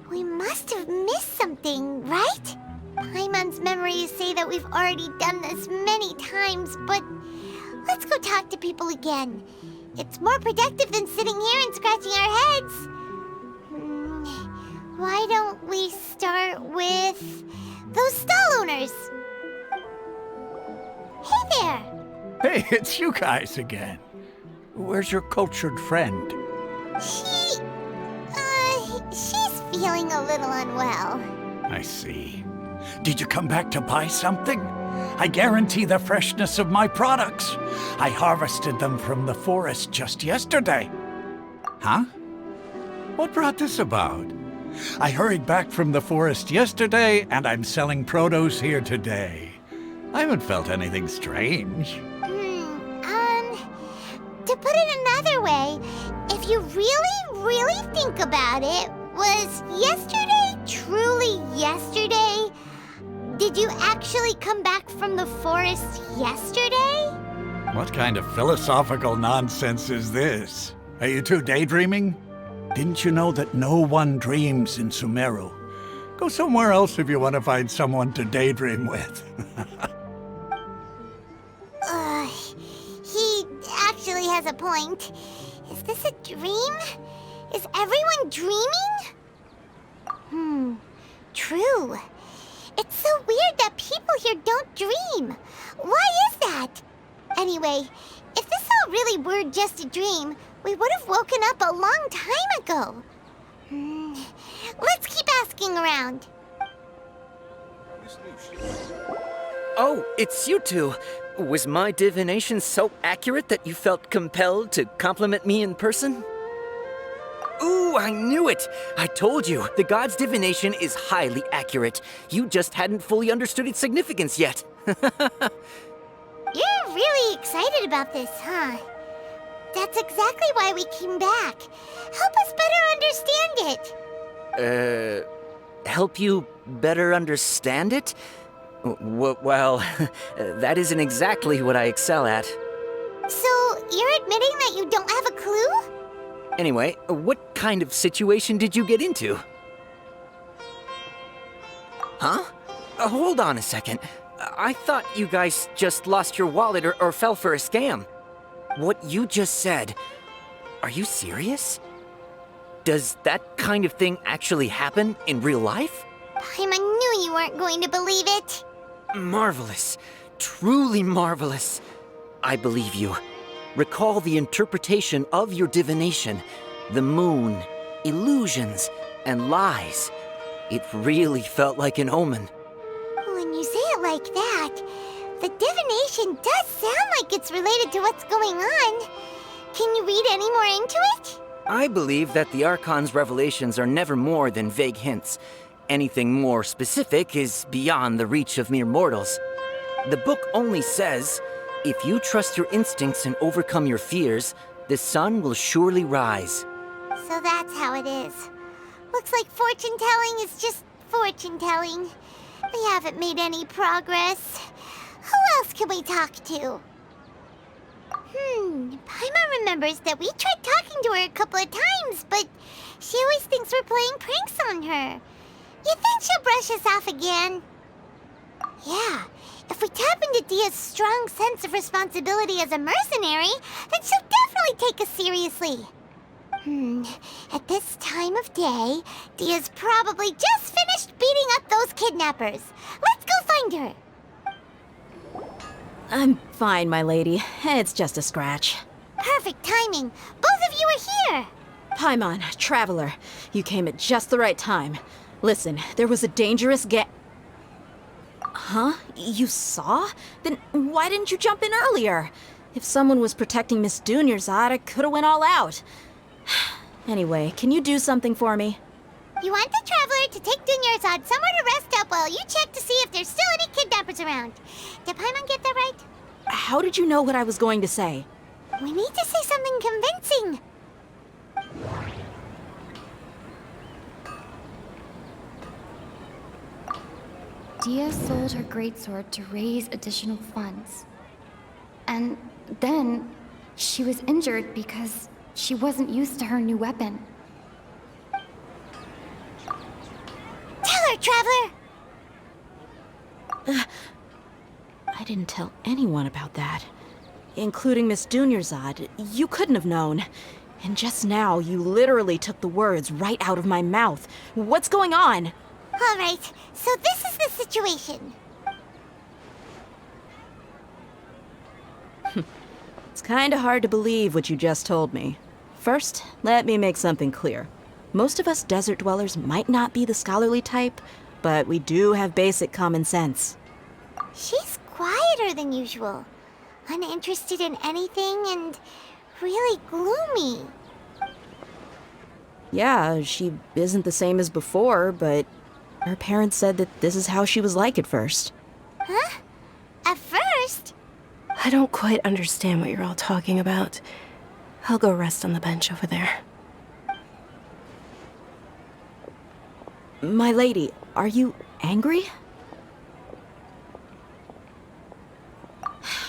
we must have missed something, right? Paimon's memories say that we've already done this many times, but let's go talk to people again. It's more productive than sitting here and scratching our heads. Why don't we start with those stall owners? Hey there! Hey, it's you guys again. Where's your cultured friend? She's feeling a little unwell. I see. Did you come back to buy something? I guarantee the freshness of my products. I harvested them from the forest just yesterday. Huh? What brought this about? I hurried back from the forest yesterday, and I'm selling produce here today. I haven't felt anything strange. To put it another way, if you really think about it, was yesterday truly yesterday? Did you actually come back from the forest yesterday? What kind of philosophical nonsense is this? Are you two daydreaming? Didn't you know that no one dreams in Sumeru? Go somewhere else if you want to find someone to daydream with. He actually has a point. Is this a dream? Is everyone dreaming? True. It's so weird that people here don't dream. Why is that? Anyway, if this all really were just a dream, we would have woken up a long time ago. Let's keep asking around. Oh, it's you two. Was my divination so accurate that you felt compelled to compliment me in person? Ooh, I knew it! I told you, the god's divination is highly accurate. You just hadn't fully understood its significance yet. You're really excited about this, huh? That's exactly why we came back. Help us better understand it. Help you better understand it? Well, that isn't exactly what I excel at. So, you're admitting that you don't have a clue? Anyway, what kind of situation did you get into? Huh? Hold on a second. I thought you guys just lost your wallet or fell for a scam. What you just said, are you serious? Does that kind of thing actually happen in real life? Paimon knew you weren't going to believe it. Marvelous. Truly marvelous. I believe you. Recall the interpretation of your divination. The moon, illusions, and lies. It really felt like an omen. When you say it like that, the divination does sound like it's related to what's going on. Can you read any more into it? I believe that the Archon's revelations are never more than vague hints. Anything more specific is beyond the reach of mere mortals. The book only says, if you trust your instincts and overcome your fears, the sun will surely rise. So that's how it is. Looks like fortune-telling is just fortune-telling. We haven't made any progress. Who else can we talk to? Paimon remembers that we tried talking to her a couple of times, but she always thinks we're playing pranks on her. You think she'll brush us off again? Yeah, if we tap into Dia's strong sense of responsibility as a mercenary, then she'll definitely take us seriously. At this time of day, Dia's probably just finished beating up those kidnappers. Let's go find her. I'm fine, my lady. It's just a scratch. Perfect timing. Both of you are here. Paimon, Traveler, you came at just the right time. Listen, there was a dangerous Huh? You saw? Then why didn't you jump in earlier? If someone was protecting Miss Dunyarzad, I could have went all out. Anyway, can you do something for me? You want the Traveler to take Dunyarzad somewhere to rest up while you check to see if there's still any kidnappers around. Did Paimon get that right? How did you know what I was going to say? We need to say something convincing. Dia sold her greatsword to raise additional funds. And then she was injured because she wasn't used to her new weapon. Tell her, Traveler! I didn't tell anyone about that. Including Miss Dunyarzad. You couldn't have known. And just now, you literally took the words right out of my mouth. What's going on? All right, so this is the situation. It's kinda hard to believe what you just told me. First, let me make something clear. Most of us desert dwellers might not be the scholarly type, but we do have basic common sense. She's quieter than usual. Uninterested in anything and really gloomy. Yeah, she isn't the same as before, but her parents said that this is how she was like at first. Huh? At first? I don't quite understand what you're all talking about. I'll go rest on the bench over there. My lady, are you angry?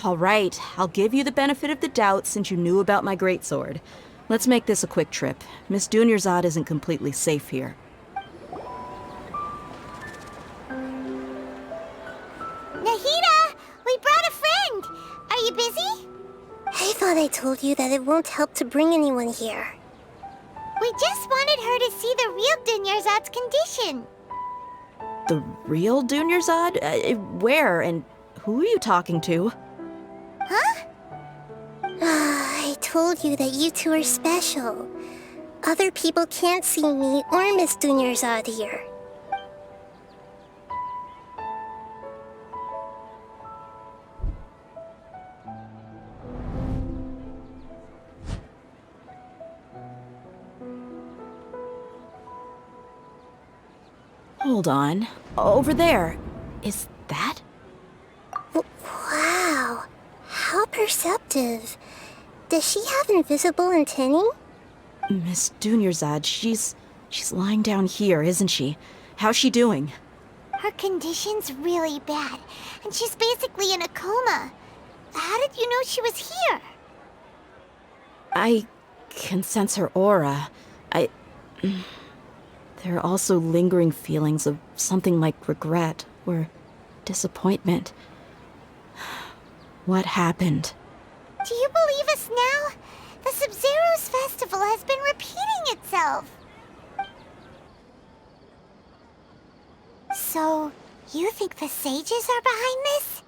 All right, I'll give you the benefit of the doubt since you knew about my greatsword. Let's make this a quick trip. Miss Dunyarzad isn't completely safe here. Nahida! We brought a friend! Are you busy? I thought I told you that it won't help to bring anyone here. We just wanted her to see the real Dunyarzad's condition. The real Dunyarzad? Where and who are you talking to? Huh? I told you that you two are special. Other people can't see me or Miss Dunyarzad here. Hold on. Over there. Is that? Wow. How perceptive. Does she have invisible antennae? Miss Dunyarzad, she's lying down here, isn't she? How's she doing? Her condition's really bad, and she's basically in a coma. How did you know she was here? I can sense her aura. There are also lingering feelings of something like regret or disappointment. What happened? Do you believe us now? The Sub-Zero's festival has been repeating itself. So, you think the sages are behind this?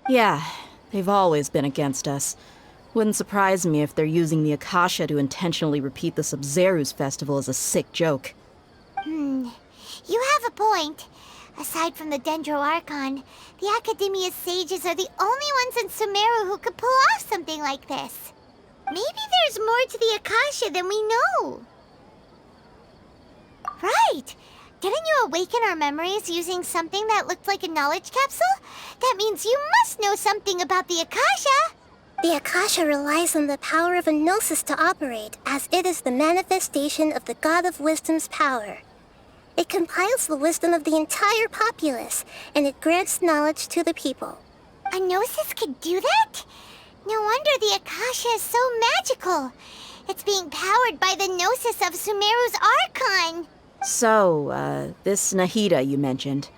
Yeah, they've always been against us. Wouldn't surprise me if they're using the Akasha to intentionally repeat the Sub-Zero's festival as a sick joke. You have a point. Aside from the Dendro Archon, the Academia's sages are the only ones in Sumeru who could pull off something like this. Maybe there's more to the Akasha than we know. Right! Didn't you awaken our memories using something that looked like a knowledge capsule? That means you must know something about the Akasha! The Akasha relies on the power of a gnosis to operate, as it is the manifestation of the God of Wisdom's power. It compiles the wisdom of the entire populace, and it grants knowledge to the people. A gnosis could do that? No wonder the Akasha is so magical. It's being powered by the gnosis of Sumeru's Archon. So, this Nahida you mentioned,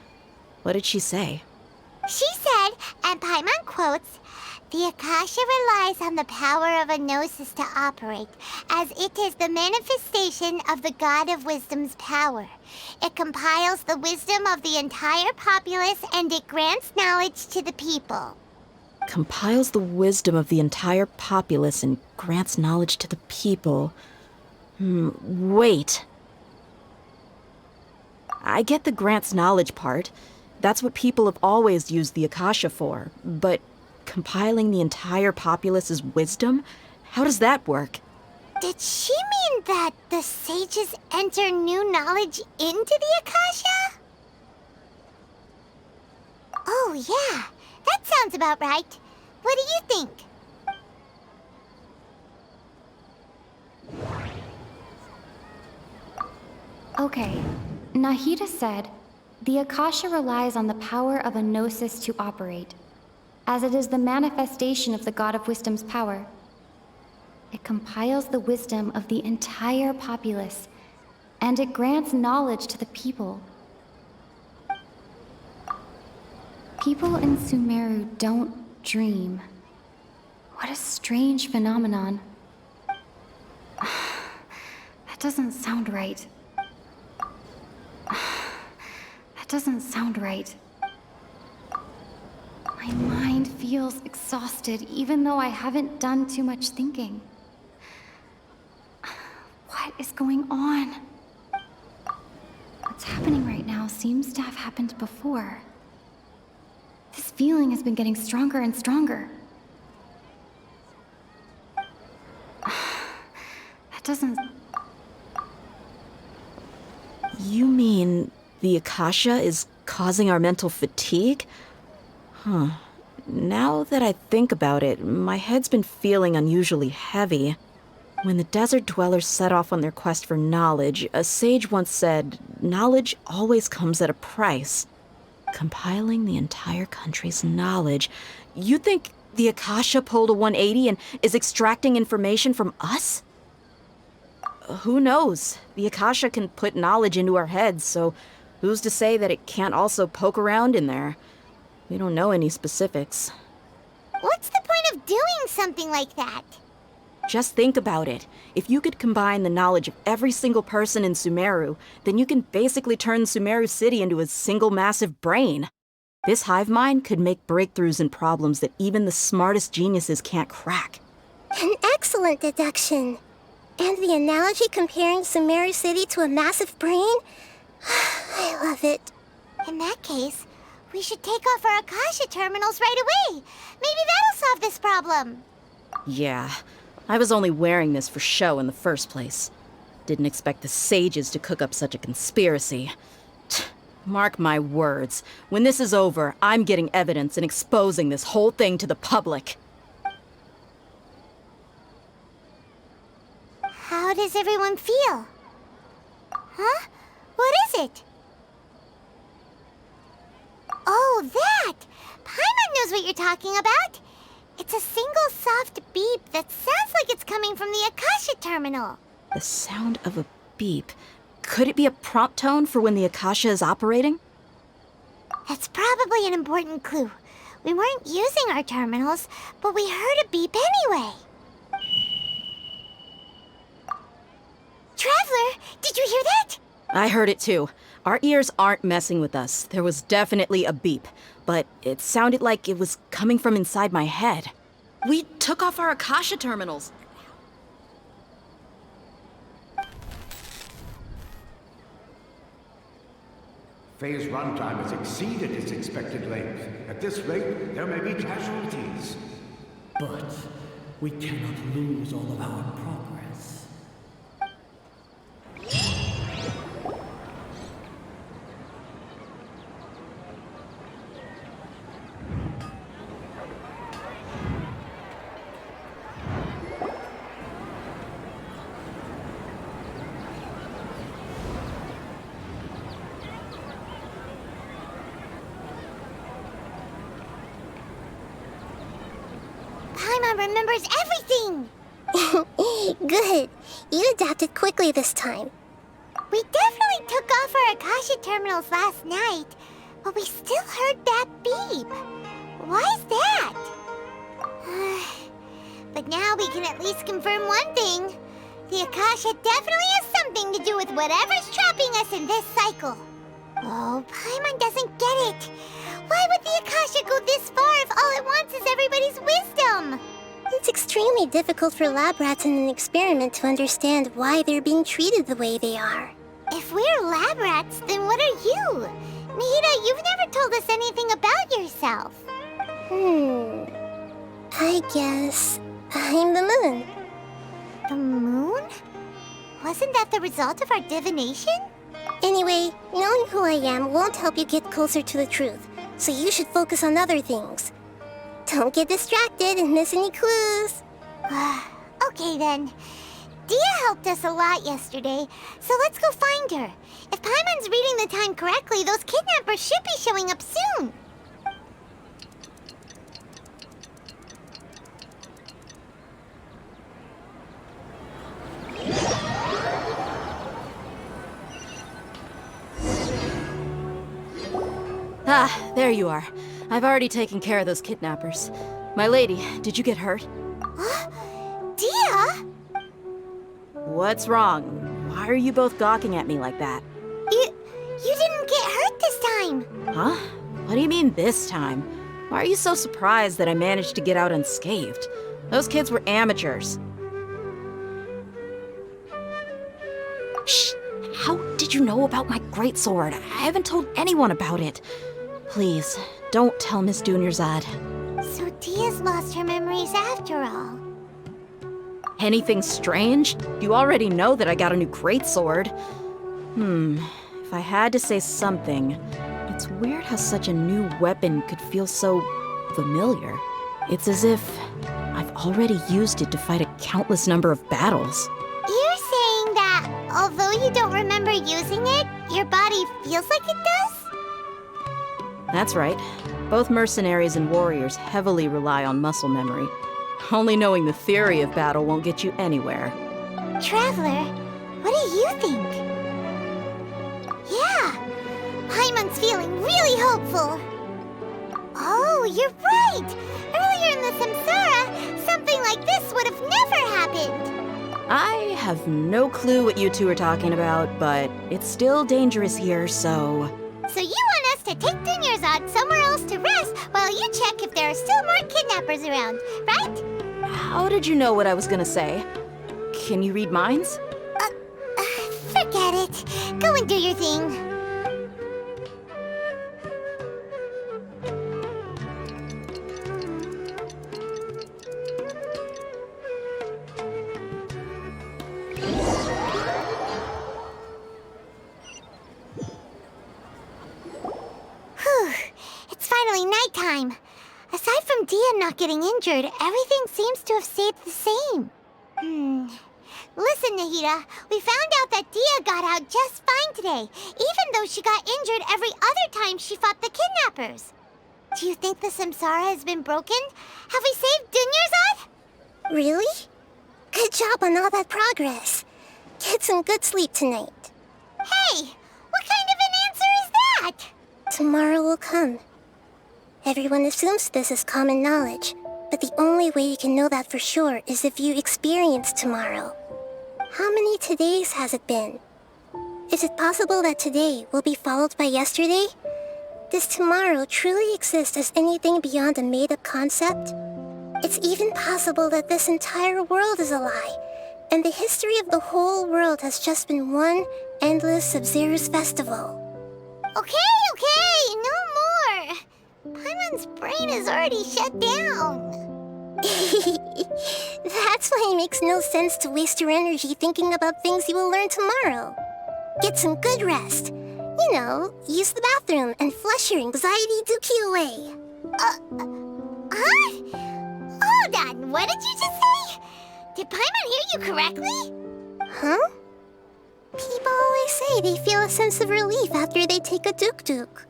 what did she say? She said, and Paimon quotes, The Akasha relies on the power of a gnosis to operate, as it is the manifestation of the God of Wisdom's power. It compiles the wisdom of the entire populace and it grants knowledge to the people. Compiles the wisdom of the entire populace and grants knowledge to the people. Wait. I get the grants knowledge part. That's what people have always used the Akasha for. But compiling the entire populace's wisdom? How does that work? Did she mean that the sages enter new knowledge into the Akasha? Oh, yeah. That sounds about right. What do you think? Okay, Nahida said, the Akasha relies on the power of a gnosis to operate, as it is the manifestation of the God of Wisdom's power. It compiles the wisdom of the entire populace, and it grants knowledge to the people. People in Sumeru don't dream. What a strange phenomenon. That doesn't sound right. That doesn't sound right. My mind feels exhausted, even though I haven't done too much thinking. What is going on? What's happening right now seems to have happened before. This feeling has been getting stronger and stronger. That doesn't... You mean the Akasha is causing our mental fatigue? Huh. Now that I think about it, my head's been feeling unusually heavy. When the desert dwellers set off on their quest for knowledge, a sage once said, knowledge always comes at a price. Compiling the entire country's knowledge. You think the Akasha pulled a 180 and is extracting information from us? Who knows? The Akasha can put knowledge into our heads, so who's to say that it can't also poke around in there? We don't know any specifics. What's the point of doing something like that? Just think about it. If you could combine the knowledge of every single person in Sumeru, then you can basically turn Sumeru City into a single massive brain. This hive mind could make breakthroughs in problems that even the smartest geniuses can't crack. An excellent deduction. And the analogy comparing Sumeru City to a massive brain? I love it. In that case, we should take off our Akasha terminals right away. Maybe that'll solve this problem. Yeah, I was only wearing this for show in the first place. Didn't expect the sages to cook up such a conspiracy. Mark my words, when this is over, I'm getting evidence and exposing this whole thing to the public. How does everyone feel? Huh? What is it? Oh, that! Paimon knows what you're talking about. It's a single soft beep that sounds like it's coming from the Akasha terminal. The sound of a beep. Could it be a prompt tone for when the Akasha is operating? That's probably an important clue. We weren't using our terminals, but we heard a beep anyway. Traveler, did you hear that? I heard it too. Our ears aren't messing with us. There was definitely a beep, but it sounded like it was coming from inside my head. We took off our Akasha terminals. Phase runtime has exceeded its expected length. At this rate, there may be casualties. But we cannot lose all of our progress. Paimon remembers everything! Good. You adapted quickly this time. We definitely took off our Akasha terminals last night, but we still heard that beep. Why is that? But now we can at least confirm one thing. The Akasha definitely has something to do with whatever's trapping us in this cycle. Oh, Paimon doesn't get it. Why would the Akasha go this far if all it wants is everybody's wisdom? It's extremely difficult for lab rats in an experiment to understand why they're being treated the way they are. If we're lab rats, then what are you? Nahida, you've never told us anything about yourself. I guess I'm the moon. The moon? Wasn't that the result of our divination? Anyway, knowing who I am won't help you get closer to the truth, so you should focus on other things. Don't get distracted and miss any clues. Okay then. Dia helped us a lot yesterday, so let's go find her. If Paimon's reading the time correctly, those kidnappers should be showing up soon. Ah, there you are. I've already taken care of those kidnappers. My lady, did you get hurt? Dia? What's wrong? Why are you both gawking at me like that? You didn't get hurt this time. Huh? What do you mean this time? Why are you so surprised that I managed to get out unscathed? Those kids were amateurs. Shh! How did you know about my greatsword? I haven't told anyone about it. Please, don't tell Miss Dunyarzad. So Dia's lost her memories after all. Anything strange? You already know that I got a new greatsword. If I had to say something, it's weird how such a new weapon could feel so familiar. It's as if I've already used it to fight a countless number of battles. You're saying that although you don't remember using it, your body feels like it does? That's right. Both mercenaries and warriors heavily rely on muscle memory. Only knowing the theory of battle won't get you anywhere. Traveler, what do you think? Yeah, Paimon's feeling really hopeful. Oh, you're right! Earlier in the Samsara, something like this would have never happened. I have no clue what you two are talking about, but it's still dangerous here, so... So you want us to take Dunyarzad somewhere else to rest while you check if there are still more kidnappers around, right? How did you know what I was gonna say? Can you read minds? Forget it. Go and do your thing. It's finally nighttime. Aside from Dia not getting injured, everything seems to have stayed the same. Listen, Nahida, we found out that Dia got out just fine today, even though she got injured every other time she fought the kidnappers. Do you think the Samsara has been broken? Have we saved Dunyarzad? Really? Good job on all that progress. Get some good sleep tonight. Hey, what kind of an answer is that? Tomorrow will come. Everyone assumes this is common knowledge, but the only way you can know that for sure is if you experience tomorrow. How many todays has it been? Is it possible that today will be followed by yesterday? Does tomorrow truly exist as anything beyond a made-up concept? It's even possible that this entire world is a lie, and the history of the whole world has just been one endless Sub-Zero's festival. Okay, no more. Paimon's brain is already shut down. That's why it makes no sense to waste your energy thinking about things you will learn tomorrow. Get some good rest. You know, use the bathroom and flush your anxiety dookie away. Huh? Hold on, what did you just say? Did Paimon hear you correctly? Huh? People always say they feel a sense of relief after they take a duk-duk.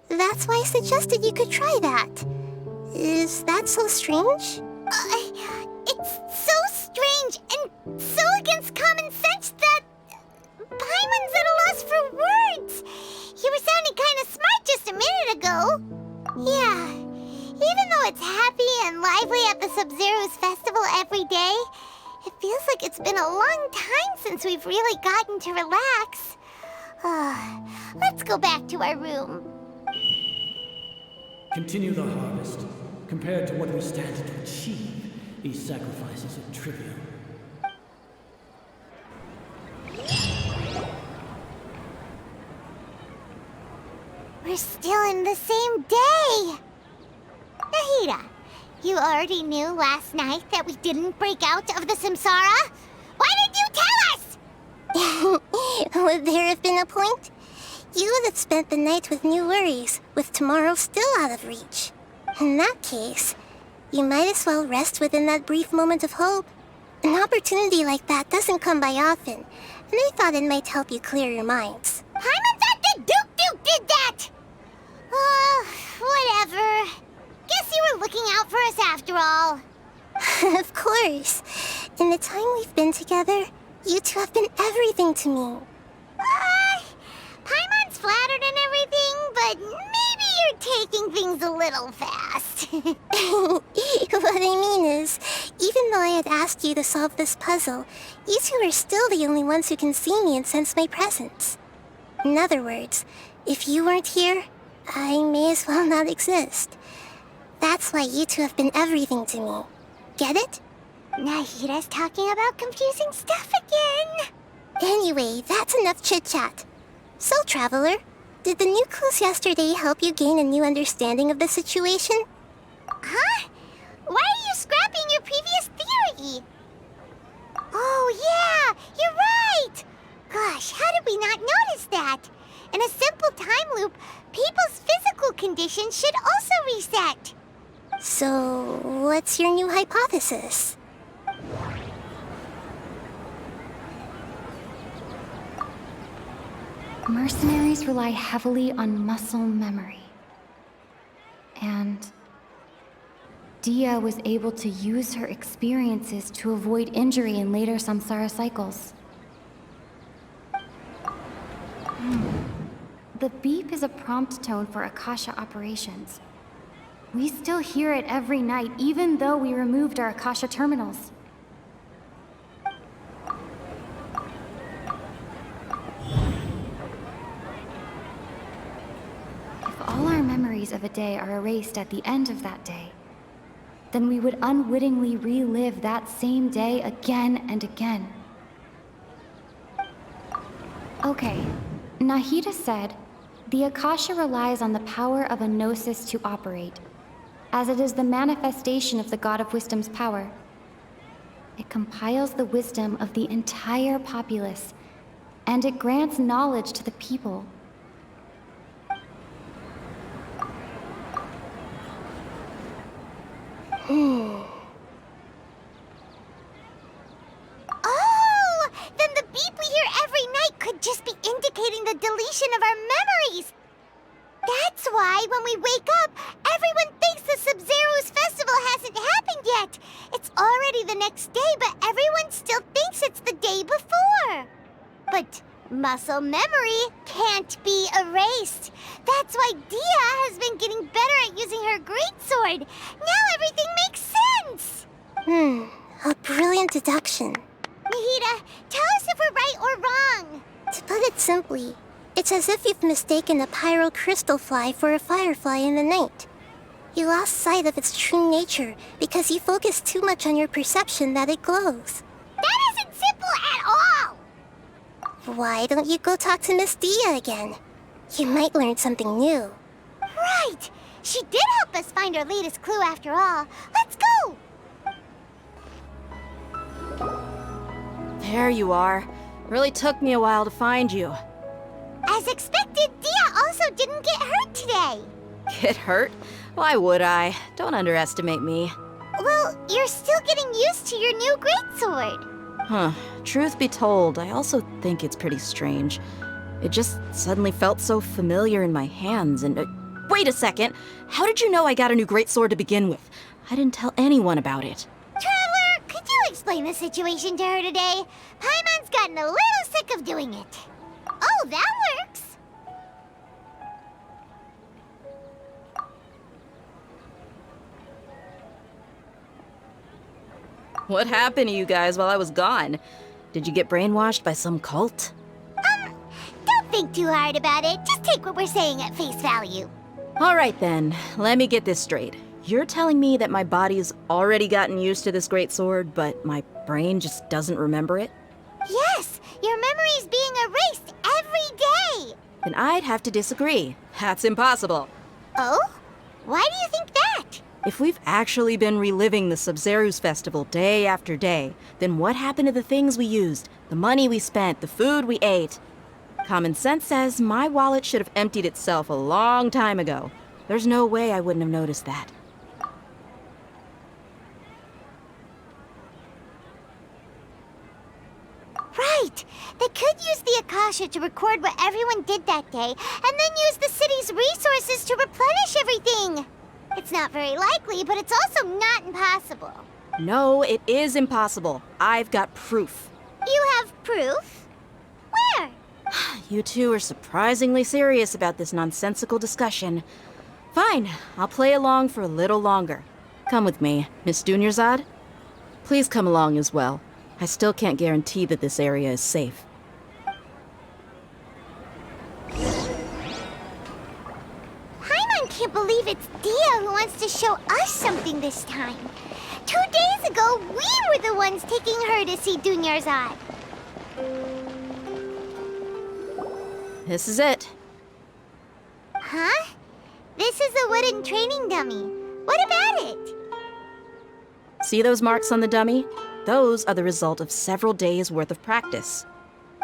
That's why I suggested you could try that. Is that so strange? It's so strange and so against common sense that Paimon's at a loss for words. You were sounding kind of smart just a minute ago. Yeah, Even though it's happy and lively at the Sub-Zero's festival every day, it feels like it's been a long time since we've really gotten to relax. Let's go back to our room. Continue the harvest. Compared to what we stand to achieve, these sacrifices are trivial. We're still in the same day! Nahida, you already knew last night that we didn't break out of the samsara? Why did you tell us? Would there have been a point? You would have spent the night with new worries, with tomorrow still out of reach. In that case, you might as well rest within that brief moment of hope. An opportunity like that doesn't come by often, and I thought it might help you clear your minds. Paimon thought that Duke did that! Whatever. Guess you were looking out for us after all. Of course. In the time we've been together, you two have been everything to me. Paimon's flattered and everything, but maybe you're taking things a little fast. What I mean is, even though I had asked you to solve this puzzle, you two are still the only ones who can see me and sense my presence. In other words, if you weren't here, I may as well not exist. That's why you two have been everything to me. Get it? Nahida's talking about confusing stuff again. Anyway, that's enough chit-chat. So, Traveler, did the new clues yesterday help you gain a new understanding of the situation? Huh? Why are you scrapping your previous theory? Oh yeah, you're right! Gosh, how did we not notice that? In a simple time loop, people's physical conditions should also reset. So, what's your new hypothesis? Mercenaries rely heavily on muscle memory. And Dia was able to use her experiences to avoid injury in later samsara cycles. The beep is a prompt tone for Akasha operations. We still hear it every night, even though we removed our Akasha terminals. If all our memories of a day are erased at the end of that day, then we would unwittingly relive that same day again and again. Okay, Nahida said, the Akasha relies on the power of a gnosis to operate, as it is the manifestation of the God of Wisdom's power. It compiles the wisdom of the entire populace, and it grants knowledge to the people. Oh! Then the beep we hear every night could just be indicating the deletion of our memories! That's why when we wake up, everyone thinks the Sub-Zero's festival hasn't happened yet! It's already the next day, but everyone still thinks it's the day before! But muscle memory can't be erased. That's why Dia has been getting better at using her greatsword. Now everything makes sense! A brilliant deduction. Nahida, tell us if we're right or wrong. To put it simply, it's as if you've mistaken a pyro crystal fly for a firefly in the night. You lost sight of its true nature because you focused too much on your perception that it glows. That isn't simple at all! Why don't you go talk to Miss Dia again? You might learn something new. Right! She did help us find our latest clue after all. Let's go! There you are. Really took me a while to find you. As expected, Dia also didn't get hurt today. Get hurt? Why would I? Don't underestimate me. Well, you're still getting used to your new greatsword. Huh. Truth be told, I also think it's pretty strange. It just suddenly felt so familiar in my hands and... wait a second! How did you know I got a new greatsword to begin with? I didn't tell anyone about it. Traveler, could you explain the situation to her today? Paimon's gotten a little sick of doing it. Oh, that works! What happened to you guys while I was gone? Did you get brainwashed by some cult? Don't think too hard about it. Just take what we're saying at face value. All right then, let me get this straight. You're telling me that my body's already gotten used to this great sword, but my brain just doesn't remember it? Yes, your memory's being erased every day. Then I'd have to disagree. That's impossible. Oh? Why do you think that? If we've actually been reliving the Sub-Zeru's festival day after day, then what happened to the things we used, the money we spent, the food we ate? Common sense says my wallet should have emptied itself a long time ago. There's no way I wouldn't have noticed that. Right! They could use the Akasha to record what everyone did that day, and then use the city's resources to replenish everything! It's not very likely, but it's also not impossible. No, it is impossible. I've got proof. You have proof? Where? You two are surprisingly serious about this nonsensical discussion. Fine, I'll play along for a little longer. Come with me, Miss Dunyarzad. Please come along as well. I still can't guarantee that this area is safe. Paimon can't believe it's Dia who wants to show us something this time. 2 days ago, we were the ones taking her to see Dunyarzad. This is it. Huh? This is a wooden training dummy. What about it? See those marks on the dummy? Those are the result of several days' worth of practice.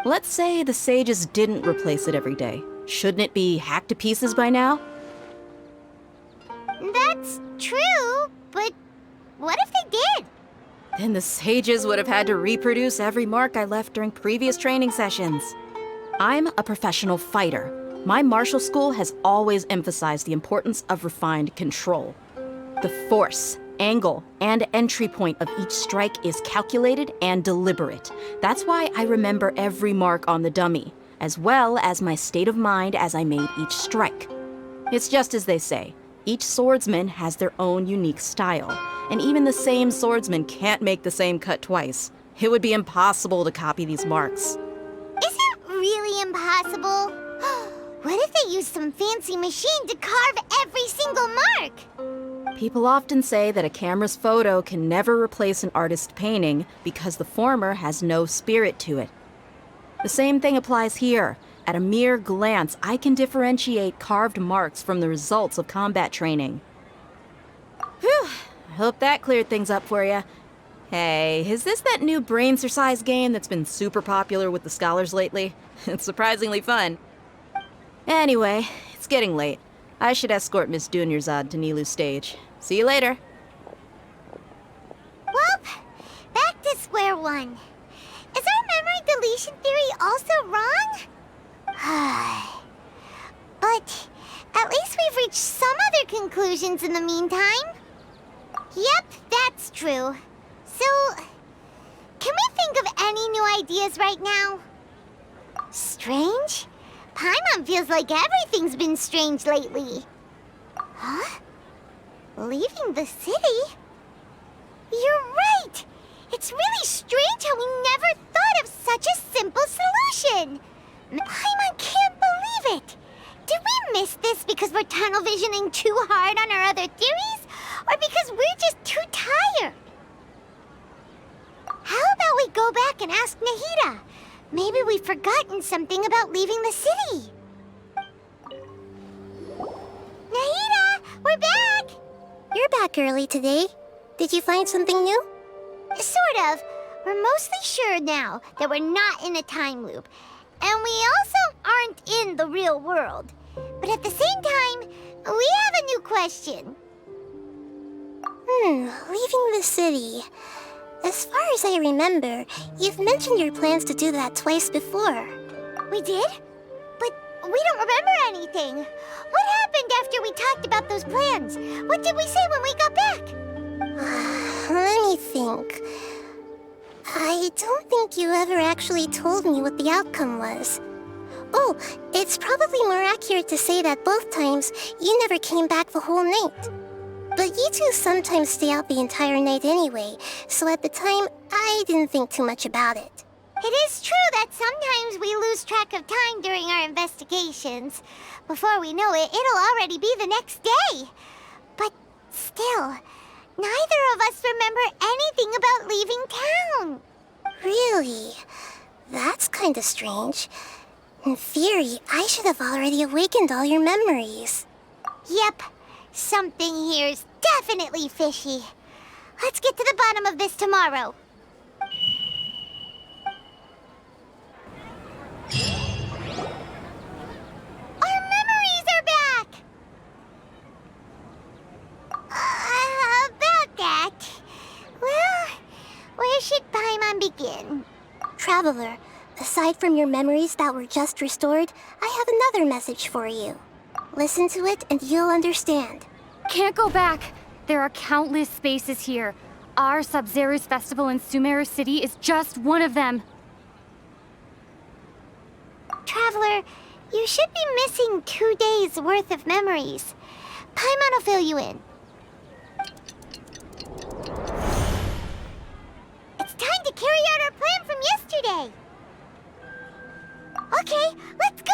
Let's say the sages didn't replace it every day. Shouldn't it be hacked to pieces by now? That's true, but what if they did? Then the sages would have had to reproduce every mark I left during previous training sessions. I'm a professional fighter. My martial school has always emphasized the importance of refined control. The force, angle, and entry point of each strike is calculated and deliberate. That's why I remember every mark on the dummy, as well as my state of mind as I made each strike. It's just as they say, each swordsman has their own unique style, and even the same swordsman can't make the same cut twice. It would be impossible to copy these marks. Is it really impossible? What if they used some fancy machine to carve every single mark? People often say that a camera's photo can never replace an artist's painting because the former has no spirit to it. The same thing applies here. At a mere glance, I can differentiate carved marks from the results of combat training. Whew, I hope that cleared things up for you. Hey, is this that new brain-exercise game that's been super popular with the scholars lately? It's surprisingly fun. Anyway, it's getting late. I should escort Miss Dunyarzad to Nilu's stage. See you later. Well, back to square one. Is our memory deletion theory also wrong? But at least we've reached some other conclusions in the meantime. Yep, that's true. So, can we think of any new ideas right now? Strange? Paimon feels like everything's been strange lately. Huh? Leaving the city? You're right! It's really strange how we never thought of such a simple solution! Paimon can't believe it! Did we miss this because we're tunnel visioning too hard on our other theories? Or because we're just too tired? How about we go back and ask Nahida? Maybe we've forgotten something about leaving the city. Nahida, we're back! You're back early today. Did you find something new? Sort of. We're mostly sure now that we're not in a time loop. And we also aren't in the real world. But at the same time, we have a new question. Leaving the city. As far as I remember, you've mentioned your plans to do that twice before. We did? But we don't remember anything. What happened after we talked about those plans? What did we say when we got back? Let me think. I don't think you ever actually told me what the outcome was. Oh, it's probably more accurate to say that both times you never came back the whole night. But you two sometimes stay out the entire night anyway, so at the time, I didn't think too much about it. It is true that sometimes we lose track of time during our investigations. Before we know it, it'll already be the next day. But still, neither of us remember anything about leaving town. Really? That's kinda strange. In theory, I should have already awakened all your memories. Yep, something here's definitely fishy. Let's get to the bottom of this tomorrow. Our memories are back! About that. Well, where should Paimon begin? Traveler, aside from your memories that were just restored, I have another message for you. Listen to it and you'll understand. Can't go back. There are countless spaces here. Our Sub-Zeru's festival in Sumeru City is just one of them. Traveler, you should be missing 2 days' worth of memories. Paimon will fill you in. It's time to carry out our plan from yesterday. Okay, let's go!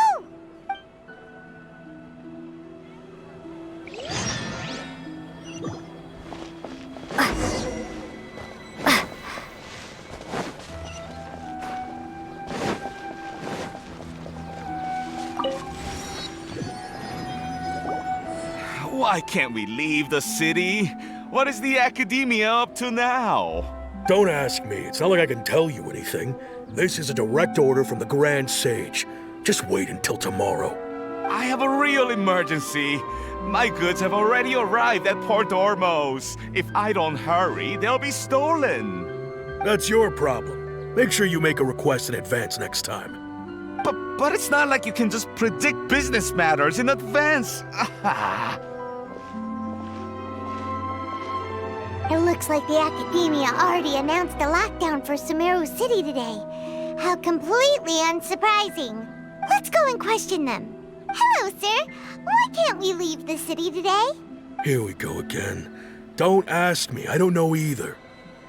Why can't we leave the city? What is the academia up to now? Don't ask me. It's not like I can tell you anything. This is a direct order from the Grand Sage. Just wait until tomorrow. I have a real emergency. My goods have already arrived at Port Ormos. If I don't hurry, they'll be stolen. That's your problem. Make sure you make a request in advance next time. But it's not like you can just predict business matters in advance. It looks like the Academia already announced a lockdown for Sumeru City today. How completely unsurprising. Let's go and question them. Hello, sir. Why can't we leave the city today? Here we go again. Don't ask me. I don't know either.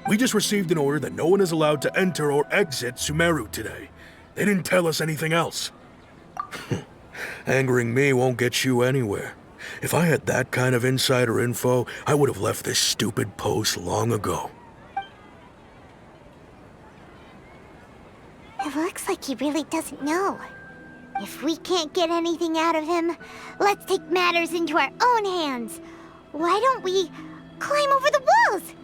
We just received an order that no one is allowed to enter or exit Sumeru today. They didn't tell us anything else. Angering me won't get you anywhere. If I had that kind of insider info, I would have left this stupid post long ago. It looks like he really doesn't know. If we can't get anything out of him, let's take matters into our own hands. Why don't we climb over the walls?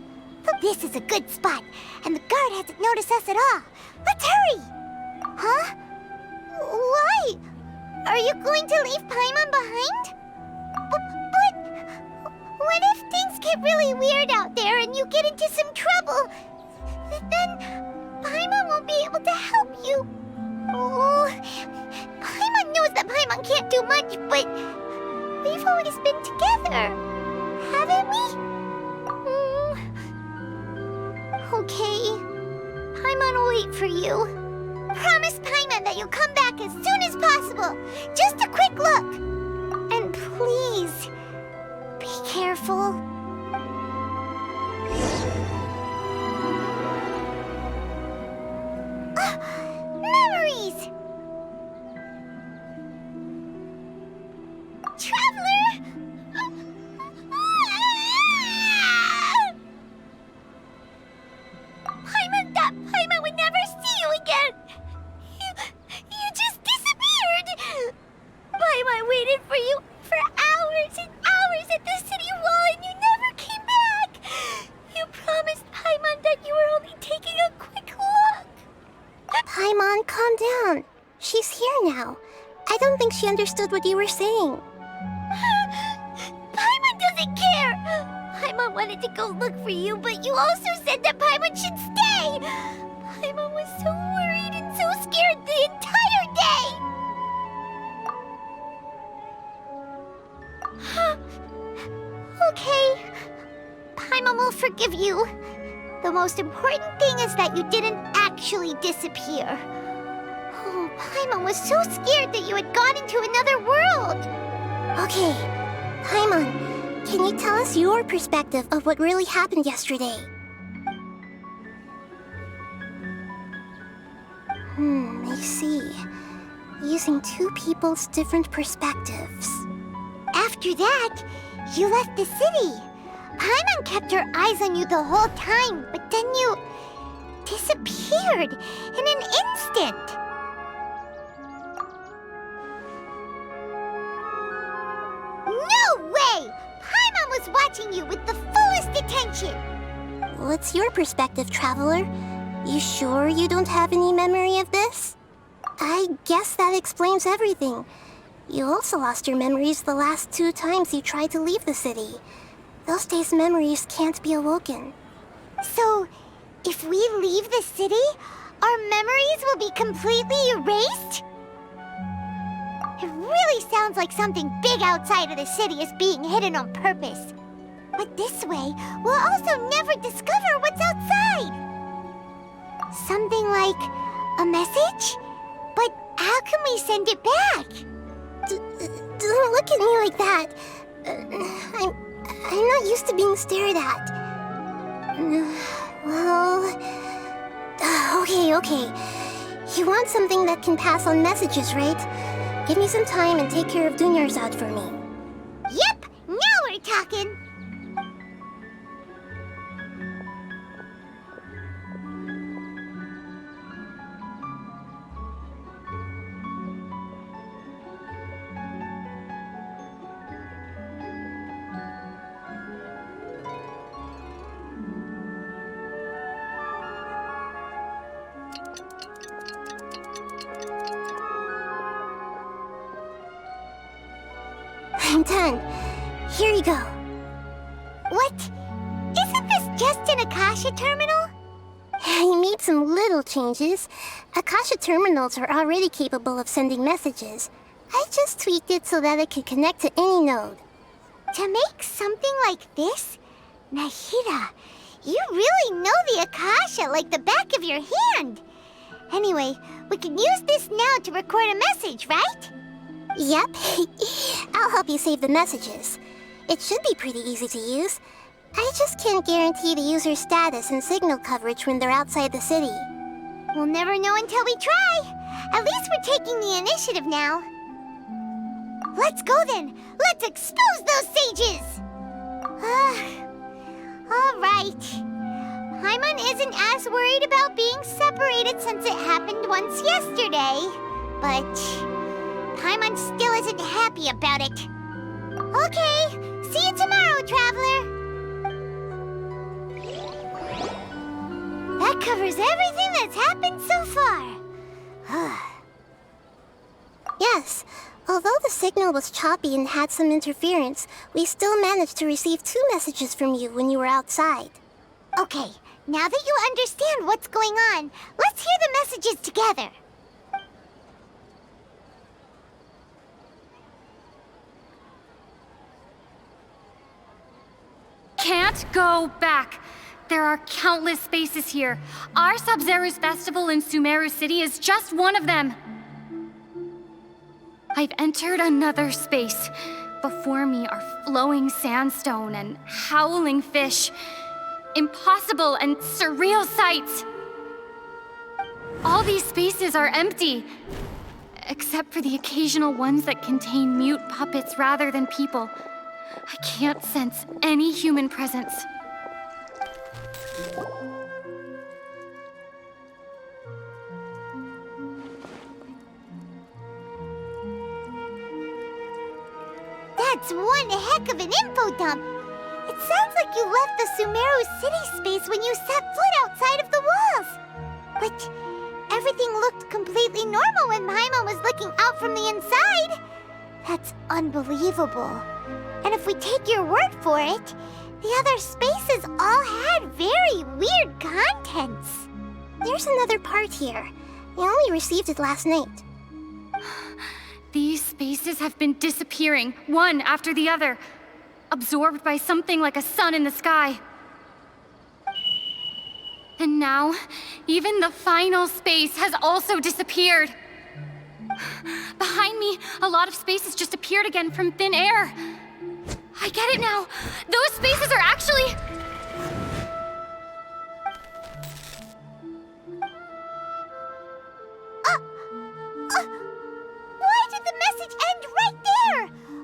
Look, this is a good spot, and the guard hasn't noticed us at all. Let's hurry! Huh? Why? Are you going to leave Paimon behind? But what if things get really weird out there and you get into some trouble? Then Paimon won't be able to help you. Oh, Paimon knows that Paimon can't do much, but we've always been together, haven't we? Okay, Paimon will wait for you. Promise Paimon that you'll come back as soon as possible. Just a quick look. And please, be careful. Memories! Traveler! Paimon would never see you again! You just disappeared! Paimon waited for you for hours and hours at the city wall and you never came back! You promised Paimon that you were only taking a quick look! Paimon, calm down. She's here now. I don't think she understood what you were saying. Paimon doesn't care! Paimon wanted to go look for you, but you also said that Paimon should stay! Paimon was so worried and so scared the entire day! Okay. Paimon will forgive you. The most important thing is that you didn't actually disappear. Oh, Paimon was so scared that you had gone into another world. Okay, Paimon, Can you tell us your perspective of what really happened yesterday? I see. Using two people's different perspectives. After that, you left the city. Paimon kept her eyes on you the whole time, but then you disappeared in an instant. No way! Paimon was watching you with the fullest attention. What's your perspective, Traveler? You sure you don't have any memory of this? I guess that explains everything. You also lost your memories the last 2 times you tried to leave the city. Those days' memories can't be awoken. So, if we leave the city, our memories will be completely erased? It really sounds like something big outside of the city is being hidden on purpose. But this way, we'll also never discover what's outside. Something like a message? But how can we send it back? Don't look at me like that. I'm not used to being stared at. Well... Okay. You want something that can pass on messages, right? Give me some time and take care of Dunyarzad for me. Yep! Now we're talking! I'm done. Here you go. What? Isn't this just an Akasha terminal? I made some little changes. Akasha terminals are already capable of sending messages. I just tweaked it so that it could connect to any node. To make something like this? Nahida, you really know the Akasha like the back of your hand. Anyway, we can use this now to record a message, right? Yep. I'll help you save the messages. It should be pretty easy to use. I just can't guarantee the user's status and signal coverage when they're outside the city. We'll never know until we try. At least we're taking the initiative now. Let's go then. Let's expose those sages. All right. Paimon isn't as worried about being separated since it happened once yesterday. But Paimon still isn't happy about it. Okay, see you tomorrow, Traveler. That covers everything that's happened so far. Yes, although the signal was choppy and had some interference, we still managed to receive 2 messages from you when you were outside. Okay, now that you understand what's going on, let's hear the messages together. Can't go back. There are countless spaces here. Our Sub-Zeru's festival in Sumeru City is just one of them. I've entered another space. Before me are flowing sandstone and howling fish. Impossible and surreal sights. All these spaces are empty, except for the occasional ones that contain mute puppets rather than people. I can't sense any human presence. That's one heck of an info dump. It sounds like you left the Sumeru city space when you set foot outside of the walls. But everything looked completely normal when Paimon was looking out from the inside. That's unbelievable. And if we take your word for it, the other spaces all had very weird contents. There's another part here. I only received it last night. These spaces have been disappearing, one after the other, absorbed by something like a sun in the sky. And now, even the final space has also disappeared. Behind me, a lot of spaces just appeared again from thin air. I get it now. Those spaces are actually... Why did the message end right there?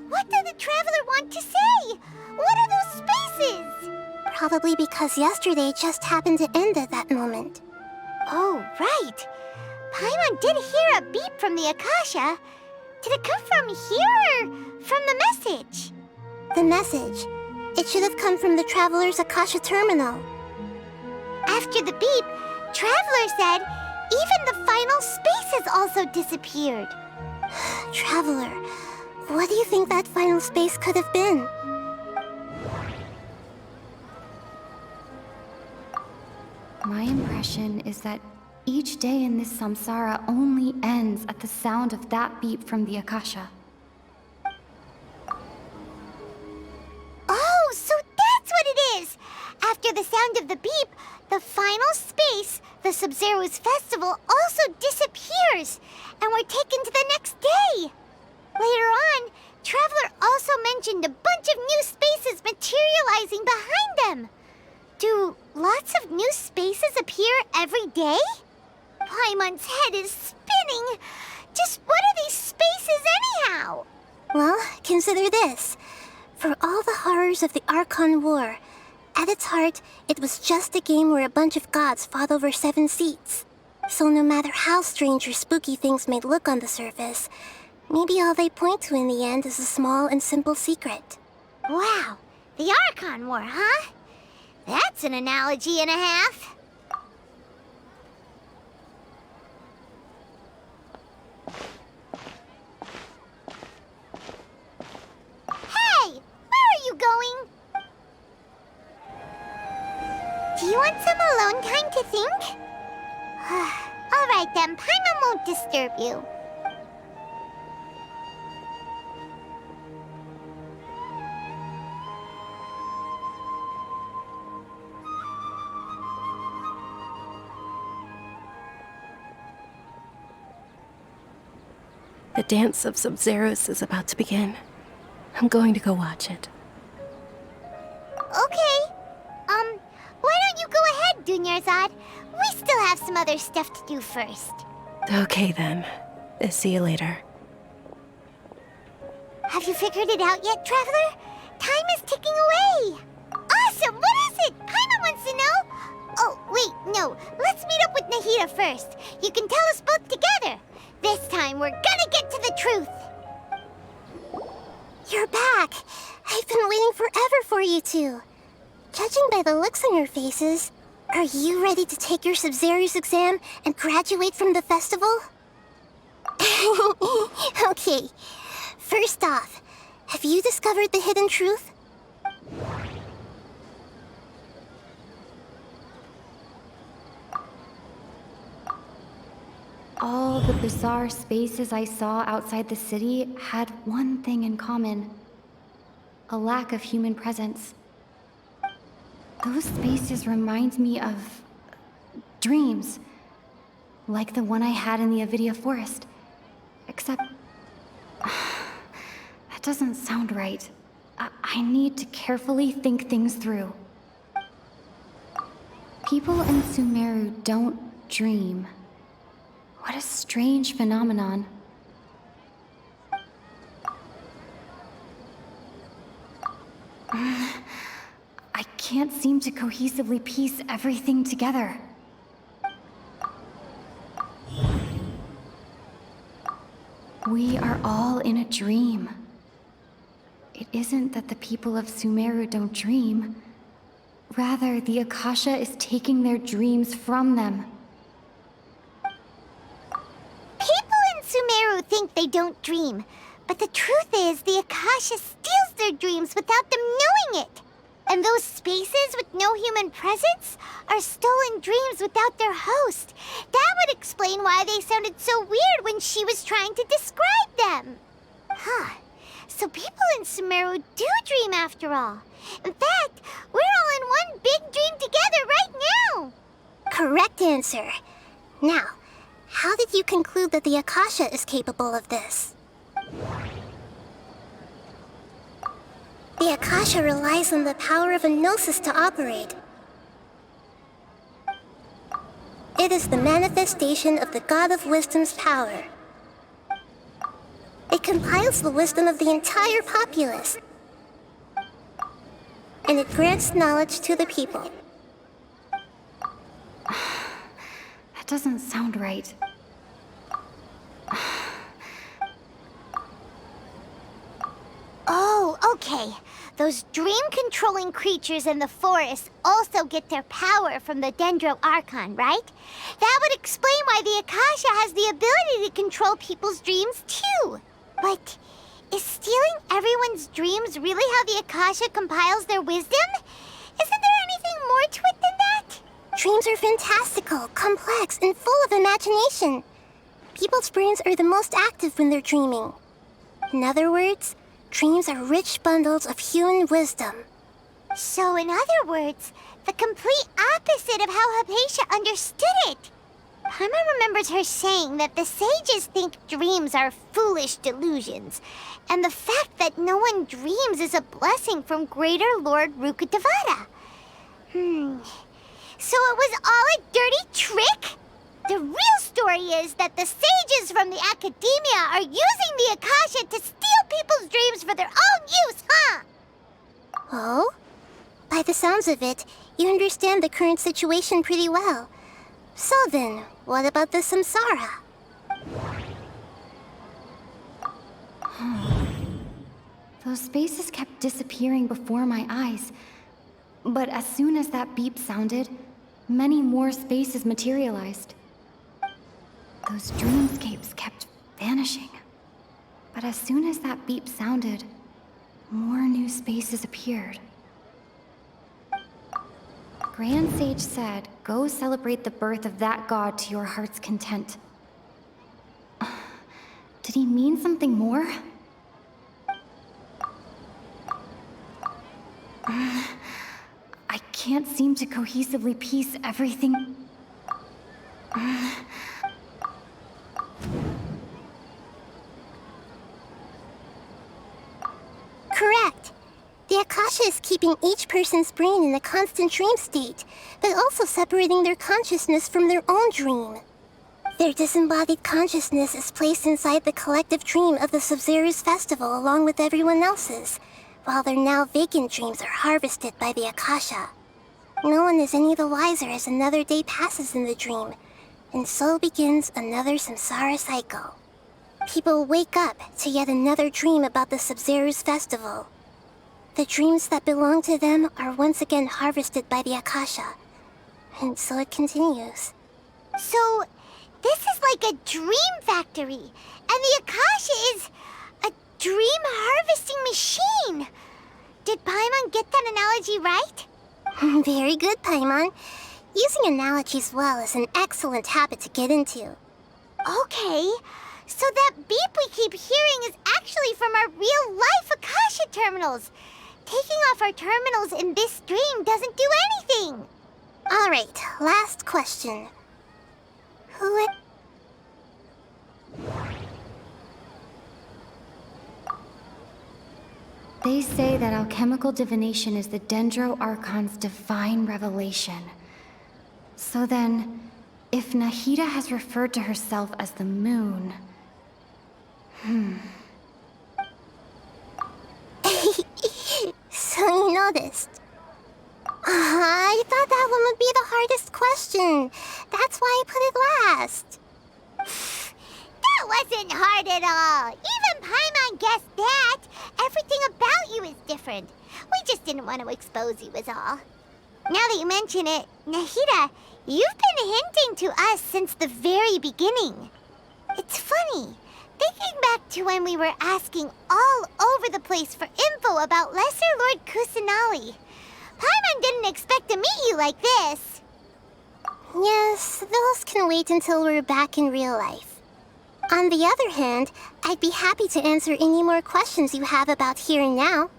What did the traveler want to say? What are those spaces? Probably because yesterday just happened to end at that moment. Oh, right. Paimon did hear a beep from the Akasha. Did it come from here or from the message? The message. It should have come from the Traveler's Akasha terminal. After the beep, Traveler said even the final spaces also disappeared. Traveler, what do you think that final space could have been? My impression is that each day in this samsara only ends at the sound of that beep from the Akasha. Oh, so that's what it is! After the sound of the beep, the final space, the Sub-Zero's festival, also disappears, and we're taken to the next day. Later on, Traveler also mentioned a bunch of new spaces materializing behind them. Do lots of new spaces appear every day? Paimon's head is spinning. Just what are these spaces anyhow? Well, consider this. For all the horrors of the Archon War, at its heart, it was just a game where a bunch of gods fought over 7 seats. So no matter how strange or spooky things may look on the surface, maybe all they point to in the end is a small and simple secret. Wow, the Archon War, huh? That's an analogy and a half. Hey, where are you going? Do you want some alone time to think? All right then, Paimon won't disturb you. The dance of Sub-Zeros is about to begin. I'm going to go watch it. Okay. Why don't you go ahead, Dunyarzad? We still have some other stuff to do first. Okay then. See you later. Have you figured it out yet, Traveler? Time is ticking away. Awesome! What is it? Paimon wants to know. Oh, wait, no. Let's meet up with Nahida first. You can tell us both together. This time, we're gonna get to the truth. You're back. I've been waiting forever for you two. Judging by the looks on your faces, are you ready to take your Sub-Zero's exam and graduate from the festival? Okay. First off, have you discovered the hidden truth? All the bizarre spaces I saw outside the city had one thing in common: a lack of human presence. Those spaces remind me of dreams, like the one I had in the Avidia forest. Except that doesn't sound right. I need to carefully think things through. People in Sumeru don't dream. What a strange phenomenon. I can't seem to cohesively piece everything together. We are all in a dream. It isn't that the people of Sumeru don't dream. Rather, the Akasha is taking their dreams from them. People in Sumeru think they don't dream, but the truth is the Akasha steals their dreams without them knowing it. And those spaces with no human presence are stolen dreams without their host. That would explain why they sounded so weird when she was trying to describe them. Huh. So people in Sumeru do dream after all. In fact, we're all in one big dream together right now. Correct answer. Now, how did you conclude that the Akasha is capable of this? The Akasha relies on the power of a gnosis to operate. It is the manifestation of the God of Wisdom's power. It compiles the wisdom of the entire populace. And it grants knowledge to the people. That doesn't sound right. Oh, okay. Those dream-controlling creatures in the forest also get their power from the Dendro Archon, right? That would explain why the Akasha has the ability to control people's dreams, too. But is stealing everyone's dreams really how the Akasha compiles their wisdom? Isn't there anything more to it than that? Dreams are fantastical, complex, and full of imagination. People's brains are the most active when they're dreaming. In other words, dreams are rich bundles of human wisdom. So, in other words, the complete opposite of how Hypatia understood it. Paimon remembers her saying that the sages think dreams are foolish delusions, and the fact that no one dreams is a blessing from Greater Lord Rukkhadevata. So it was all a dirty trick? The real story is that the sages from the academia are using the Akasha to steal people's dreams for their own use, huh? Oh? By the sounds of it, you understand the current situation pretty well. So then, what about the samsara? Those spaces kept disappearing before my eyes. But as soon as that beep sounded, many more spaces materialized. Those dreamscapes kept vanishing. But as soon as that beep sounded, more new spaces appeared. Grand Sage said, go celebrate the birth of that god to your heart's content. Did he mean something more? I can't seem to cohesively piece everything. Correct. The Akasha is keeping each person's brain in a constant dream state, but also separating their consciousness from their own dream. Their disembodied consciousness is placed inside the collective dream of the Sub-Zeru's festival along with everyone else's, while their now vacant dreams are harvested by the Akasha. No one is any the wiser as another day passes in the dream, and so begins another samsara cycle. People wake up to yet another dream about the Sub-Zeru's festival. The dreams that belong to them are once again harvested by the Akasha, and so it continues. So, this is like a dream factory, and the Akasha is a dream harvesting machine. Did Paimon get that analogy right? Very good, Paimon. Using analogies well is an excellent habit to get into. Okay, so that beep we keep hearing is actually from our real-life Akasha terminals. Taking off our terminals in this dream doesn't do anything. All right, last question. Who... They say that alchemical divination is the Dendro Archon's divine revelation. So then, if Nahida has referred to herself as the moon... So you noticed. I thought that one would be the hardest question. That's why I put it last. That wasn't hard at all. Even Paimon guessed that. Everything about you is different. We just didn't want to expose you is all. Now that you mention it, Nahida, you've been hinting to us since the very beginning. It's funny. Thinking back to when we were asking all over the place for info about Lesser Lord Kusanali. Paimon didn't expect to meet you like this. Yes, those can wait until we're back in real life. On the other hand, I'd be happy to answer any more questions you have about here and now.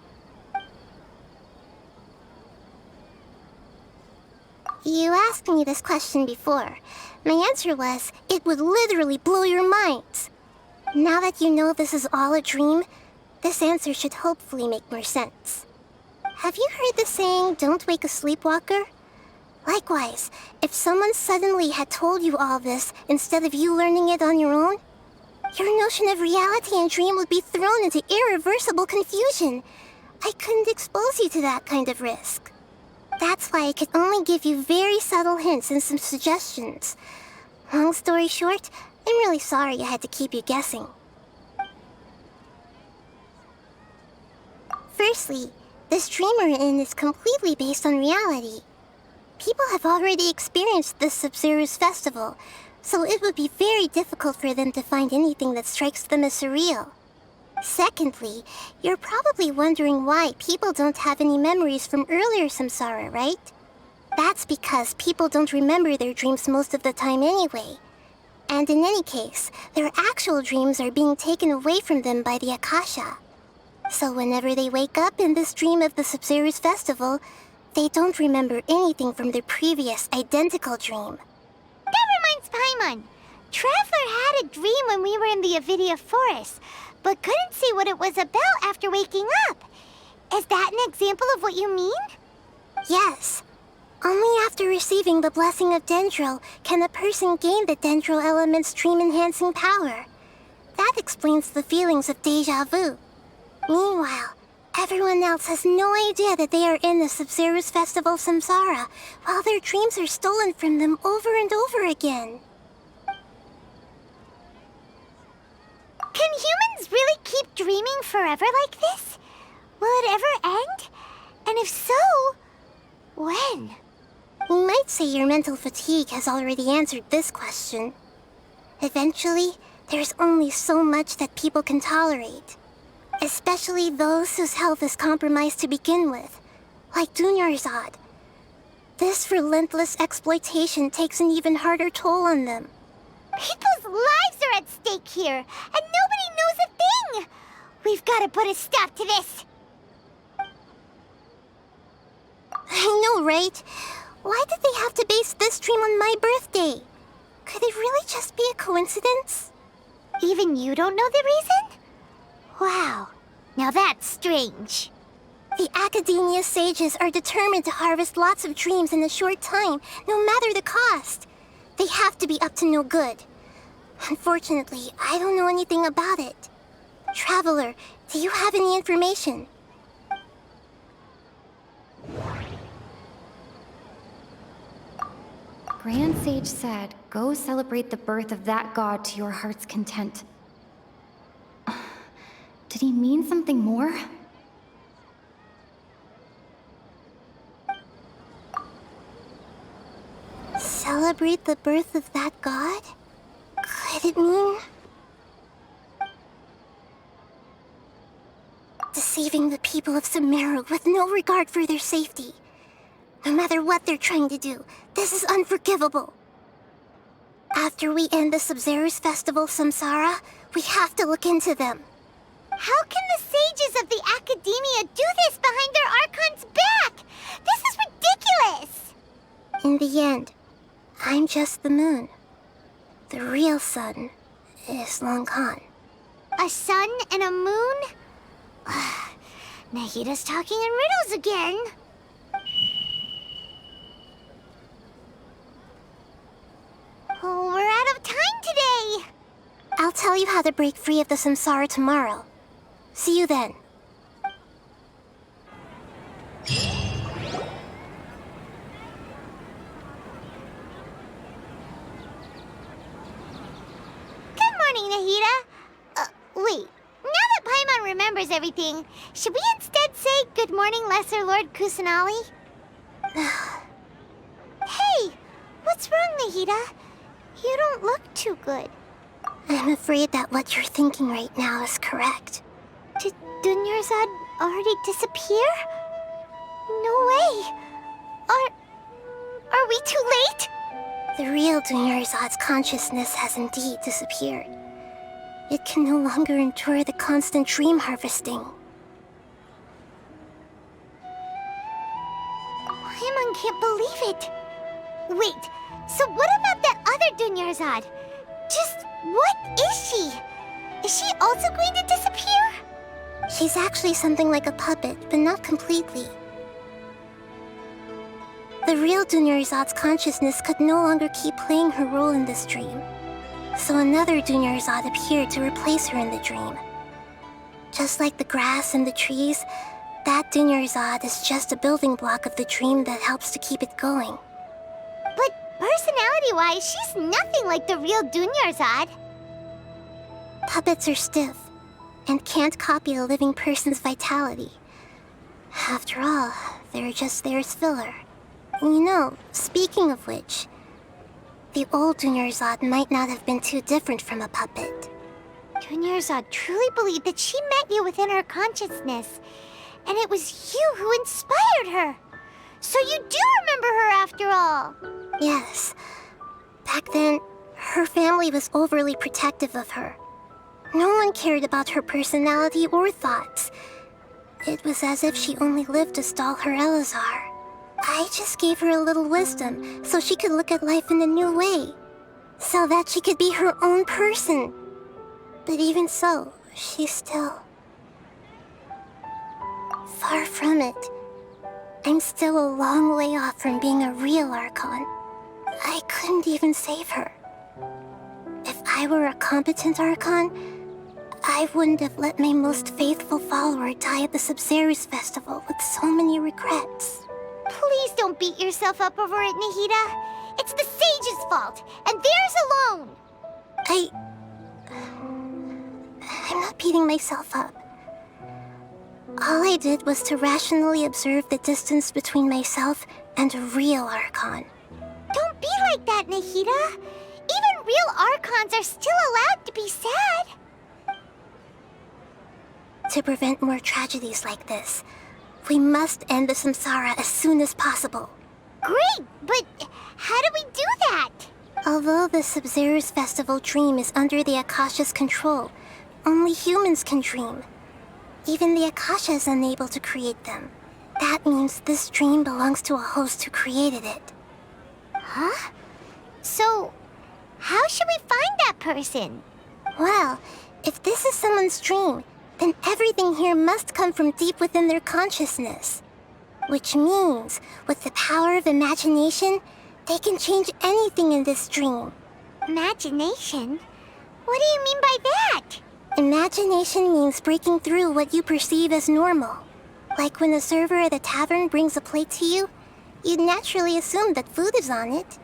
You asked me this question before. My answer was, it would literally blow your minds. Now that you know this is all a dream, This answer should hopefully make more sense. Have you heard the saying, "Don't wake a sleepwalker"? Likewise, if someone suddenly had told you all this instead of you learning it on your own, your notion of reality and dream would be thrown into irreversible confusion. I couldn't expose you to that kind of risk. That's why I could only give you very subtle hints and some suggestions. Long story short, I'm really sorry I had to keep you guessing. Firstly, this dream we're in is completely based on reality. People have already experienced this Sub-Zero's festival, so it would be very difficult for them to find anything that strikes them as surreal. Secondly, you're probably wondering why people don't have any memories from earlier samsara, right? That's because people don't remember their dreams most of the time anyway. And in any case, their actual dreams are being taken away from them by the Akasha. So whenever they wake up in this dream of the Sub-Zero's festival, they don't remember anything from their previous identical dream. That reminds Paimon. Traveler had a dream when we were in the Avidia forest, but couldn't see what it was about after waking up. Is that an example of what you mean? Yes. Only after receiving the blessing of Dendro can a person gain the Dendro element's dream-enhancing power. That explains the feelings of déjà vu. Meanwhile, everyone else has no idea that they are in the Sub-Zero's festival samsara, while their dreams are stolen from them over and over again. Can humans really keep dreaming forever like this? Will it ever end? And if so, when? We might say your mental fatigue has already answered this question. Eventually, there's only so much that people can tolerate. Especially those whose health is compromised to begin with, like Dunyarzad. This relentless exploitation takes an even harder toll on them. People's lives are at stake here, and nobody knows a thing! We've got to put a stop to this! I know, right? Why did they have to base this dream on my birthday? Could it really just be a coincidence? Even you don't know the reason? Wow, now that's strange. The Academia sages are determined to harvest lots of dreams in a short time, no matter the cost. They have to be up to no good. Unfortunately, I don't know anything about it. Traveler, do you have any information? Grand Sage said, go celebrate the birth of that god to your heart's content. Did he mean something more? Celebrate the birth of that god? Could it mean... deceiving the people of Sumeru with no regard for their safety? No matter what they're trying to do, this is unforgivable. After we end the Sub-Zero's festival samsara, we have to look into them. How can the sages of the Academia do this behind their archon's back? This is ridiculous! In the end, I'm just the moon. The real sun is long gone. A sun and a moon? Nahida's talking in riddles again. Oh, we're out of time today! I'll tell you how to break free of the samsara tomorrow. See you then. Good morning, Nahida. Wait. Now that Paimon remembers everything, should we instead say good morning, Lesser Lord Kusanali? Hey! What's wrong, Nahida? You don't look too good. I'm afraid that what you're thinking right now is correct. Did Dunyarzad already disappear? No way. Are we too late? The real Dunyarzad's consciousness has indeed disappeared. It can no longer endure the constant dream harvesting. Paimon can't believe it. Wait, so what about that other Dunyarzad? Just what is she? Is she also going to disappear? She's actually something like a puppet, but not completely. The real Dunyarzad's consciousness could no longer keep playing her role in this dream. So another Dunyarzad appeared to replace her in the dream. Just like the grass and the trees, that Dunyarzad is just a building block of the dream that helps to keep it going. But personality-wise, she's nothing like the real Dunyarzad. Puppets are stiff and can't copy a living person's vitality. After all, they're just there as filler. You know, speaking of which, the old Dunyarzad might not have been too different from a puppet. Dunyarzad truly believed that she met you within her consciousness, and it was you who inspired her. So you do remember her after all. Yes. Back then, her family was overly protective of her. No one cared about her personality or thoughts. It was as if she only lived to stall her Elazar. I just gave her a little wisdom so she could look at life in a new way. So that she could be her own person. But even so, she's still... far from it. I'm still a long way off from being a real Archon. I couldn't even save her. If I were a competent Archon, I wouldn't have let my most faithful follower die at the Sabzeruz festival with so many regrets. Please don't beat yourself up over it, Nahida. It's the sage's fault, and theirs alone. I'm not beating myself up. All I did was to rationally observe the distance between myself and a real Archon. Don't be like that, Nahida. Even real Archons are still allowed to be sad. To prevent more tragedies like this, we must end the samsara as soon as possible. Great, but how do we do that? Although the Sabzeruz festival dream is under the Akasha's control, only humans can dream. Even the Akasha is unable to create them. That means this dream belongs to a host who created it. Huh? So, how should we find that person? Well, if this is someone's dream, then everything here must come from deep within their consciousness. Which means, with the power of imagination, they can change anything in this dream. Imagination? What do you mean by that? Imagination means breaking through what you perceive as normal. Like when a server at a tavern brings a plate to you, you'd naturally assume that food is on it.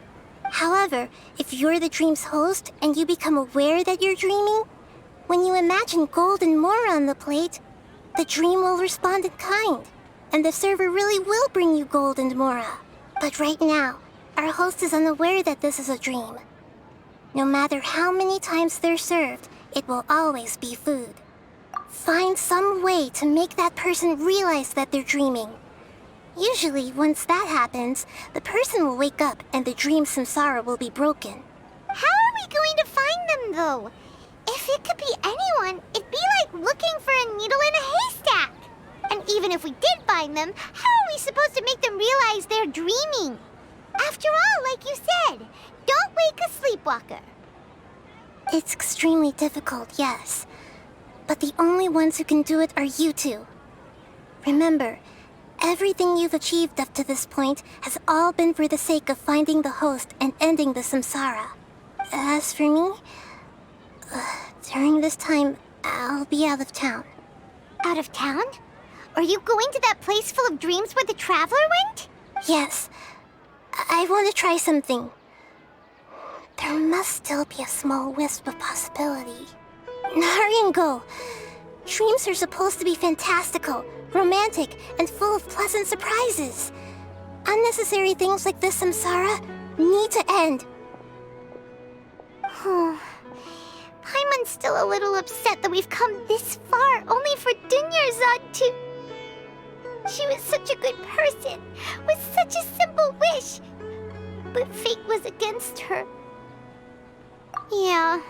However, if you're the dream's host and you become aware that you're dreaming, when you imagine gold and more on the plate, the dream will respond in kind, and the server really will bring you gold and mora. But right now, our host is unaware that this is a dream. No matter how many times they're served, it will always be food. Find some way to make that person realize that they're dreaming. Usually, once that happens, the person will wake up and the dream samsara will be broken. How are we going to find them, though? If it could be anyone, it'd be like looking for a needle in a haystack. And even if we did find them, how are we supposed to make them realize they're dreaming? After all, like you said, don't wake a sleepwalker. It's extremely difficult, yes. But the only ones who can do it are you two. Remember, everything you've achieved up to this point has all been for the sake of finding the host and ending the samsara. As for me, during this time, I'll be out of town. Out of town? Are you going to that place full of dreams where the traveler went? Yes. I want to try something. There must still be a small wisp of possibility. Hurry and go! Dreams are supposed to be fantastical, romantic, and full of pleasant surprises. Unnecessary things like this samsara need to end. Paimon's still a little upset that we've come this far only for Dunyarzad to... She was such a good person, with such a simple wish. But fate was against her. Yeah,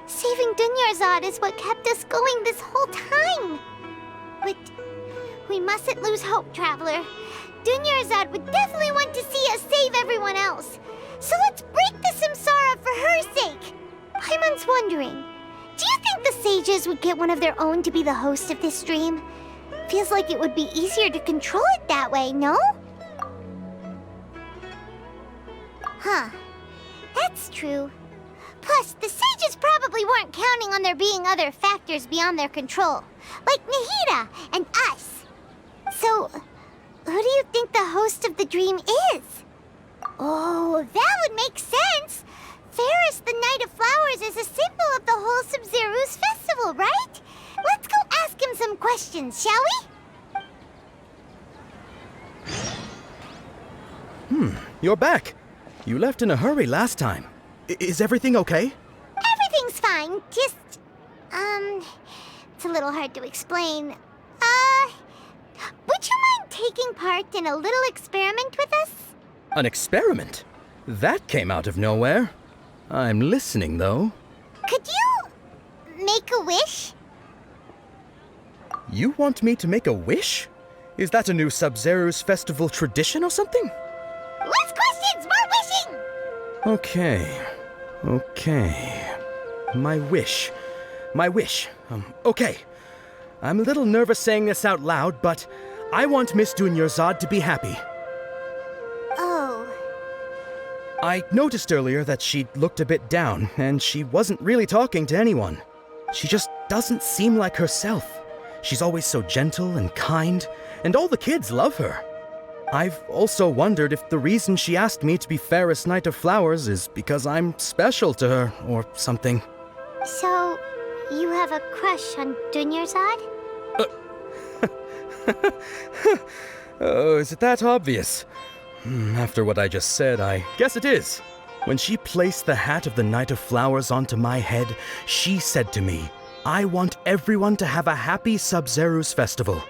saving Dunyarzad is what kept us going this whole time. But we mustn't lose hope, Traveler. Dunyarzad would definitely want to see us save everyone else. So let's break the samsara for her sake. Paimon's wondering, Do you think the sages would get one of their own to be the host of this stream? Feels like it would be easier to control it that way, no? Huh. That's true. Plus, the sages probably weren't counting on there being other factors beyond their control, like Nahida and us. So, who do you think the host of the dream is? Oh, that would make sense. Ferris, the Knight of Flowers, is a symbol of the whole Sub-Zeru's festival, right? Let's go ask him some questions, shall we? You're back. You left in a hurry last time. Is everything okay? Everything's fine, just... it's a little hard to explain. Would you mind taking part in a little experiment with us? An experiment? That came out of nowhere. I'm listening, though. Could you make a wish? You want me to make a wish? Is that a new Sub-Zeru's festival tradition or something? Less questions, more wishing! Okay. My wish. Okay. I'm a little nervous saying this out loud, but I want Miss Dunyarzad to be happy. Oh. I noticed earlier that she looked a bit down, and she wasn't really talking to anyone. She just doesn't seem like herself. She's always so gentle and kind, and all the kids love her. I've also wondered if the reason she asked me to be Ferris Knight of Flowers is because I'm special to her, or something. So, you have a crush on Dunyarzad? Oh, is it that obvious? After what I just said, I guess it is. When she placed the hat of the Knight of Flowers onto my head, she said to me, "I want everyone to have a happy Sub-Zeru's festival."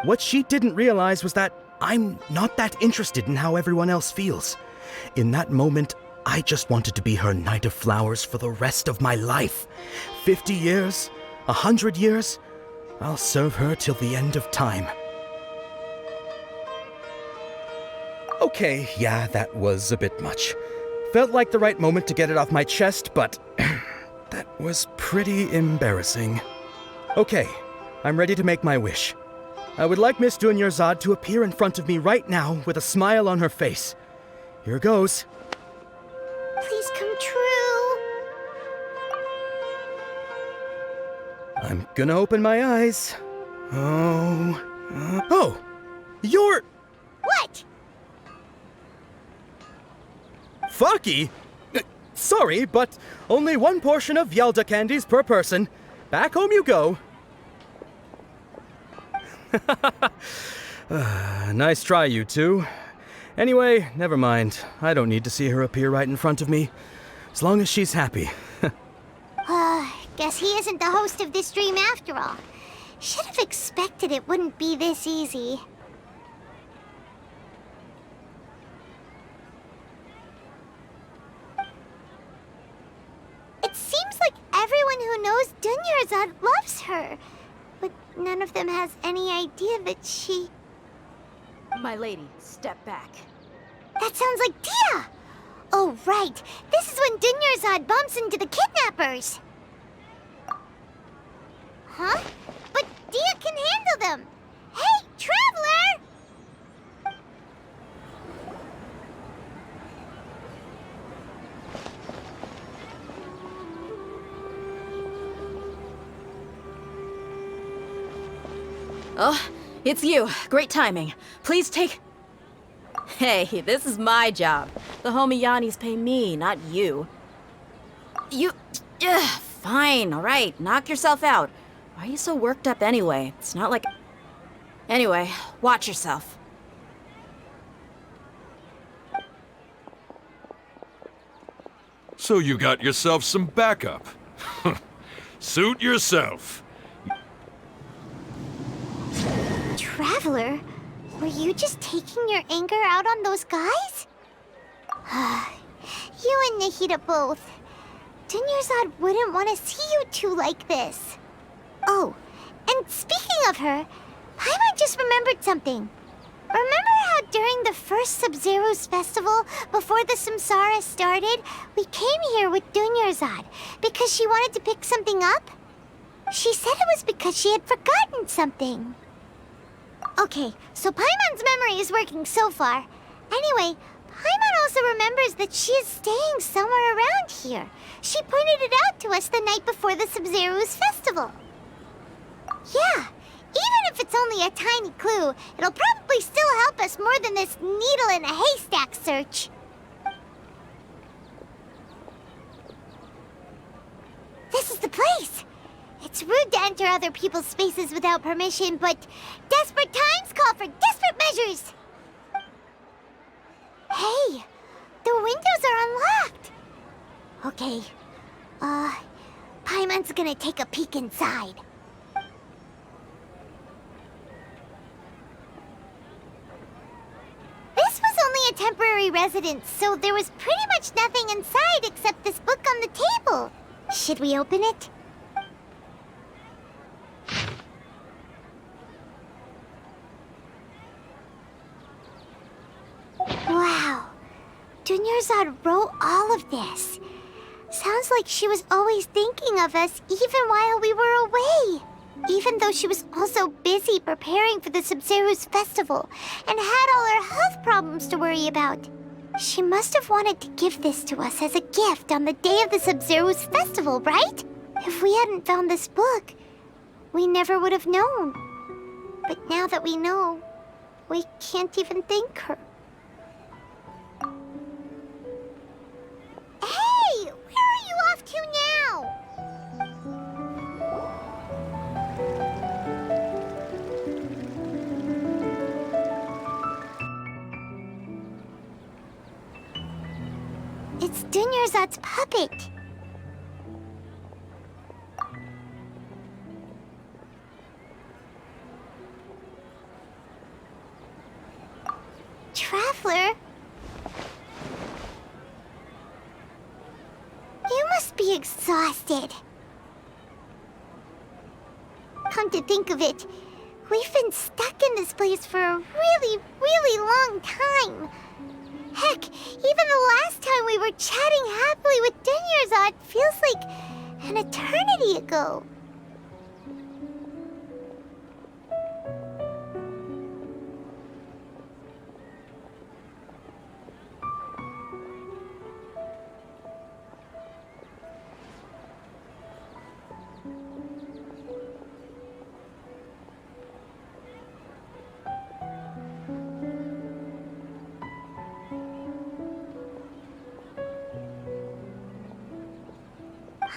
What she didn't realize was that I'm not that interested in how everyone else feels. In that moment, I just wanted to be her Knight of Flowers for the rest of my life. 50 years, 100 years, I'll serve her till the end of time. Okay, yeah, that was a bit much. Felt like the right moment to get it off my chest, but that was pretty embarrassing. Okay, I'm ready to make my wish. I would like Miss Dunyarzad to appear in front of me right now with a smile on her face. Here goes. Please come true. I'm gonna open my eyes. Oh, you're... What? Faki? Sorry, but only one portion of Yalda candies per person. Back home you go. Nice try, you two. Anyway, never mind. I don't need to see her appear right in front of me. As long as she's happy. Guess he isn't the host of this dream after all. Should have expected it wouldn't be this easy. It seems like everyone who knows Dunyarzad loves her. But none of them has any idea that she... My lady, step back. That sounds like Dia! Oh, right. This is when Dunyarzad bumps into the kidnappers. Huh? But Dia can handle them. Hey, Traveler! Oh, it's you. Great timing. Please take... Hey, this is my job. The homie Yannis pay me, not you. You... fine, all right. Knock yourself out. Why are you so worked up anyway? It's not like... Anyway, watch yourself. So you got yourself some backup. Suit yourself. Traveler, were you just taking your anger out on those guys? You and Nahida both. Dunyarzad wouldn't want to see you two like this. Oh, and speaking of her, Paimon just remembered something. Remember how during the first Sub-Zero's festival, before the Samsara started, we came here with Dunyarzad because she wanted to pick something up? She said it was because she had forgotten something. Okay, so Paimon's memory is working so far. Anyway, Paimon also remembers that she is staying somewhere around here. She pointed it out to us the night before the Sub-Zero's festival. Yeah, even if it's only a tiny clue, it'll probably still help us more than this needle in a haystack search. This is the place! It's rude to enter other people's spaces without permission, but desperate times call for desperate measures! Hey! The windows are unlocked! Okay, Paimon's gonna take a peek inside. This was only a temporary residence, so there was pretty much nothing inside except this book on the table. Should we open it? Wow. Dunyarzad wrote all of this. Sounds like she was always thinking of us even while we were away. Even though she was also busy preparing for the Sub-Zero's festival and had all her health problems to worry about. She must have wanted to give this to us as a gift on the day of the Sub-Zero's festival, right? If we hadn't found this book, we never would have known. But now that we know, we can't even thank her. Hey! Where are you off to now? It's Dunyarzad's puppet. Traveler? You must be exhausted. Come to think of it, we've been stuck in this place for a really, really long time. Heck, even the last time we were chatting happily with Dunyarzad feels like an eternity ago.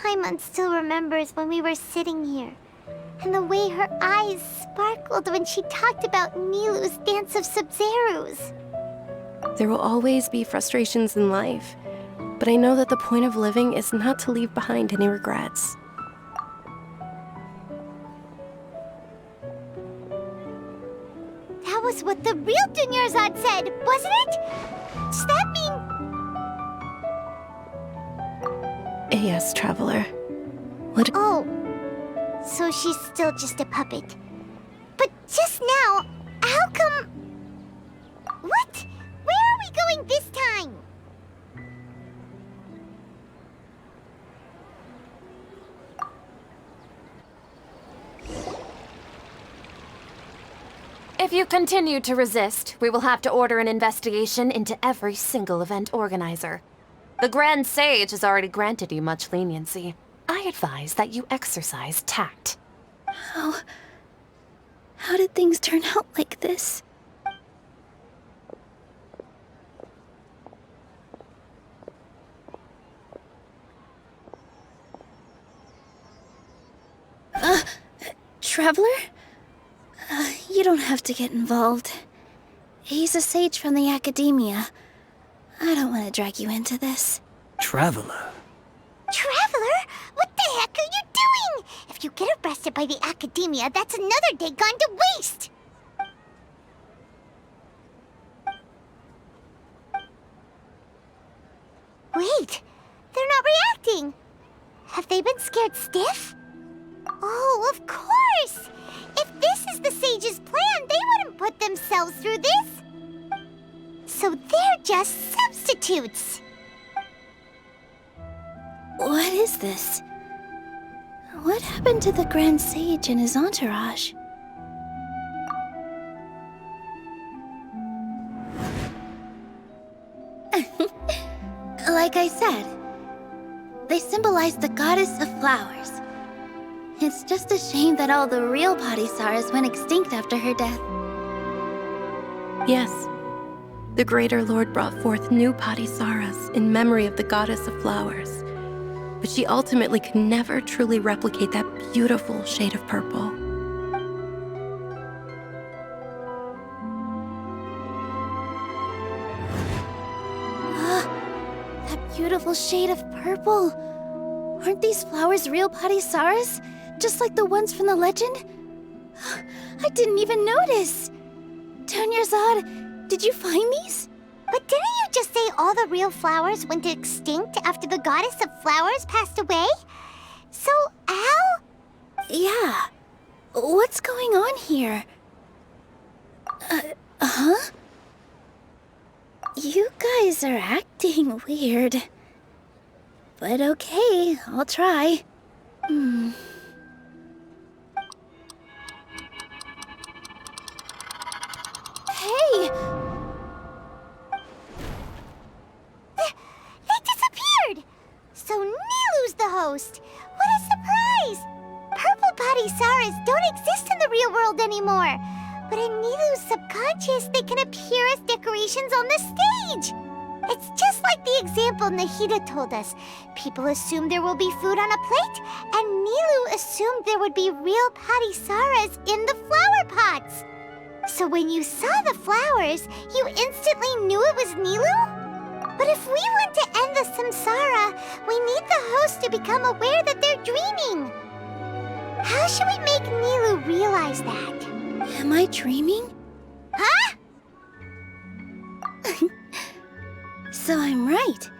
Paimon still remembers when we were sitting here, and the way her eyes sparkled when she talked about Nilu's Dance of Sub-Zerus. There will always be frustrations in life, but I know that the point of living is not to leave behind any regrets. That was what the real Dunyarzad said, wasn't it? Does that mean... Yes, Traveler. What? Oh, so she's still just a puppet. But just now, how come... What? Where are we going this time? If you continue to resist, we will have to order an investigation into every single event organizer. The Grand Sage has already granted you much leniency. I advise that you exercise tact. How did things turn out like this? Traveler? You don't have to get involved. He's a sage from the Academia. I don't want to drag you into this. Traveler? Traveler? What the heck are you doing? If you get arrested by the Academia, that's another day gone to waste! Wait, they're not reacting. Have they been scared stiff? Oh, of course! If this is the Sage's plan, they wouldn't put themselves through this. So they're just substitutes. What is this? What happened to the Grand Sage and his entourage? Like I said, they symbolize the goddess of flowers. It's just a shame that all the real Patisaras went extinct after her death. Yes. The Greater Lord brought forth new Patisaras in memory of the goddess of flowers. But she ultimately could never truly replicate that beautiful shade of purple. That beautiful shade of purple. Aren't these flowers real Patisaras? Just like the ones from the legend? I didn't even notice. Dunyarzad, did you find these? But didn't you just say all the real flowers went extinct after the goddess of flowers passed away? So, how? Yeah. What's going on here? Huh? You guys are acting weird. But okay, I'll try. Hey! They disappeared! So Nilu's the host! What a surprise! Purple Patisaras don't exist in the real world anymore. But in Nilu's subconscious, they can appear as decorations on the stage. It's just like the example Nahida told us. People assumed there will be food on a plate, and Nilu assumed there would be real Patisaras in the flower pots. So when you saw the flowers, you instantly knew it was Nilu? But if we want to end the samsara, we need the host to become aware that they're dreaming. How should we make Nilu realize that? Am I dreaming? Huh? So I'm right.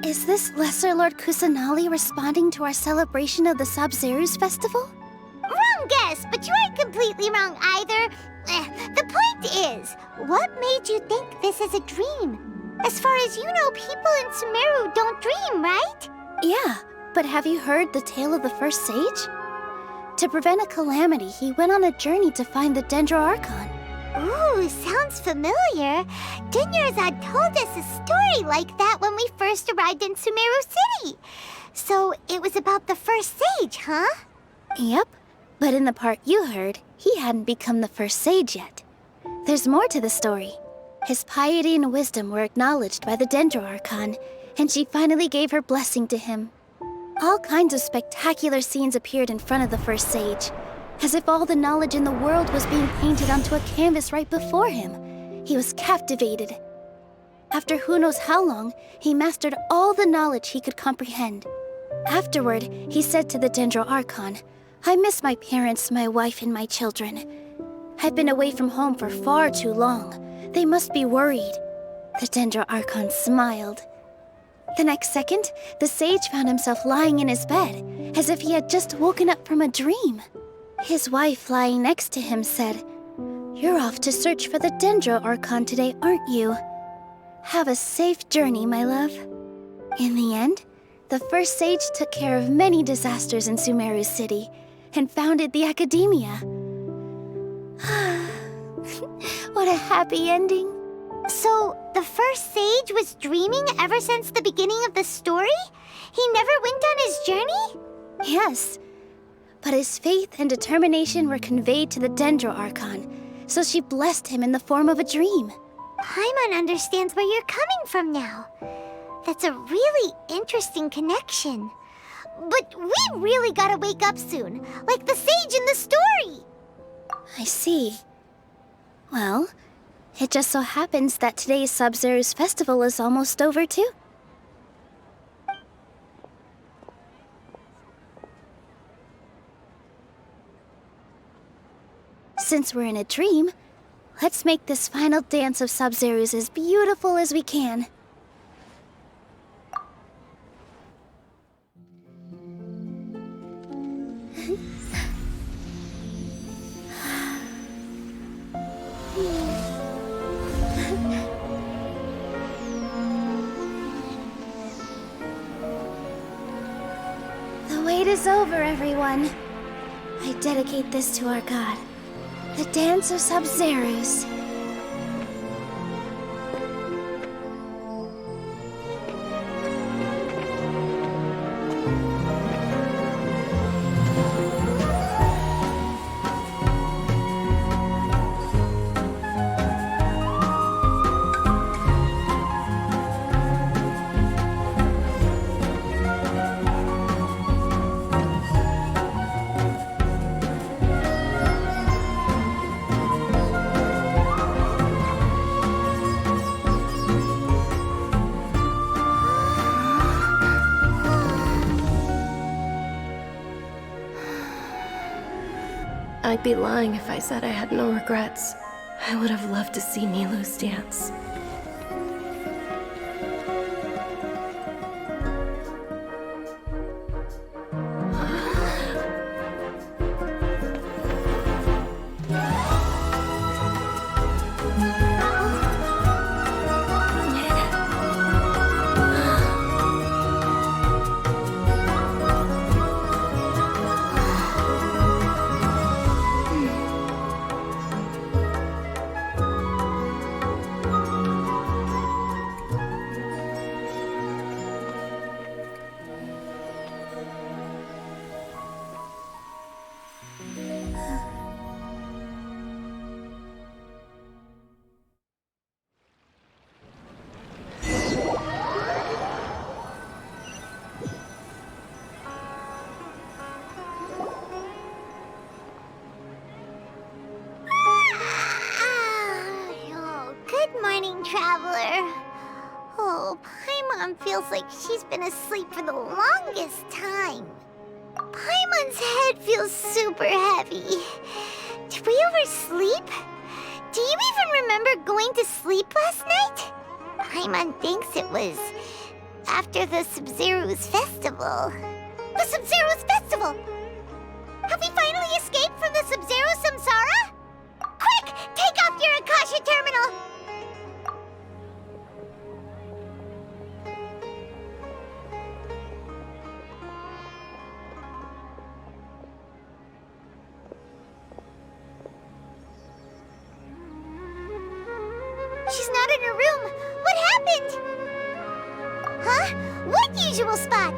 Is this Lesser Lord Kusanali responding to our celebration of the Sabzeruz festival? Wrong guess, but you aren't completely wrong either. The point is, what made you think this is a dream? As far as you know, people in Sumeru don't dream, right? Yeah, but have you heard the tale of the first sage? To prevent a calamity, he went on a journey to find the Dendro Archon. Ooh, sounds familiar. Dunyarzad told us a story like that when we first arrived in Sumeru City. So it was about the first sage, huh? Yep, but in the part you heard, he hadn't become the first sage yet. There's more to the story. His piety and wisdom were acknowledged by the Dendro Archon, and she finally gave her blessing to him. All kinds of spectacular scenes appeared in front of the first sage, as if all the knowledge in the world was being painted onto a canvas right before him. He was captivated. After who knows how long, he mastered all the knowledge he could comprehend. Afterward, he said to the Dendro Archon, "I miss my parents, my wife, and my children. I've been away from home for far too long. They must be worried." The Dendro Archon smiled. The next second, the sage found himself lying in his bed, as if he had just woken up from a dream. His wife lying next to him said, "You're off to search for the Dendro Archon today, aren't you? Have a safe journey, my love." In the end, the first sage took care of many disasters in Sumeru City and founded the Academia. What a happy ending. So, the first sage was dreaming ever since the beginning of the story? He never went on his journey? Yes. But his faith and determination were conveyed to the Dendro Archon, so she blessed him in the form of a dream. Paimon understands where you're coming from now. That's a really interesting connection. But we really gotta wake up soon, like the sage in the story. I see. Well, it just so happens that today's Sabzeruz festival is almost over too. Since we're in a dream, let's make this final dance of Sabzeruz as beautiful as we can. is over, everyone. I dedicate this to our god, the Dance of Sub-Zerus. I'd be lying if I said I had no regrets. I would have loved to see Nilou's dance. Traveler. Oh, Paimon feels like she's been asleep for the longest time. Paimon's head feels super heavy. Did we oversleep? Do you even remember going to sleep last night? Paimon thinks it was after the Sub-Zeru's festival. The Sub-Zeru's festival? Have we finally escaped from the Sub-Zeru Samsara? Quick, take off your Akasha terminal! She's not in her room. What happened? Huh? What usual spot?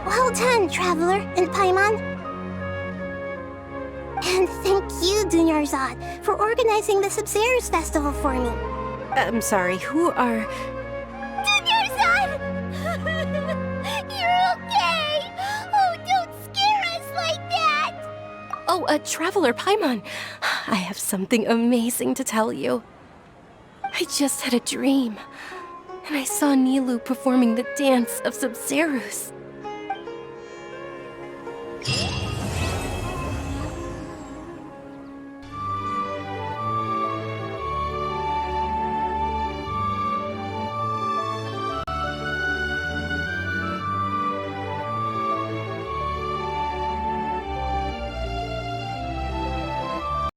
Well done, Traveler and Paimon. And thank you, Dunyarzad, for organizing the Sub-Zerus festival for me. I'm sorry, who are... Dunyarzad! You're okay! Oh, don't scare us like that! Oh, a Traveler Paimon. I have something amazing to tell you. I just had a dream, and I saw Nilou performing the dance of Sub-Zerus.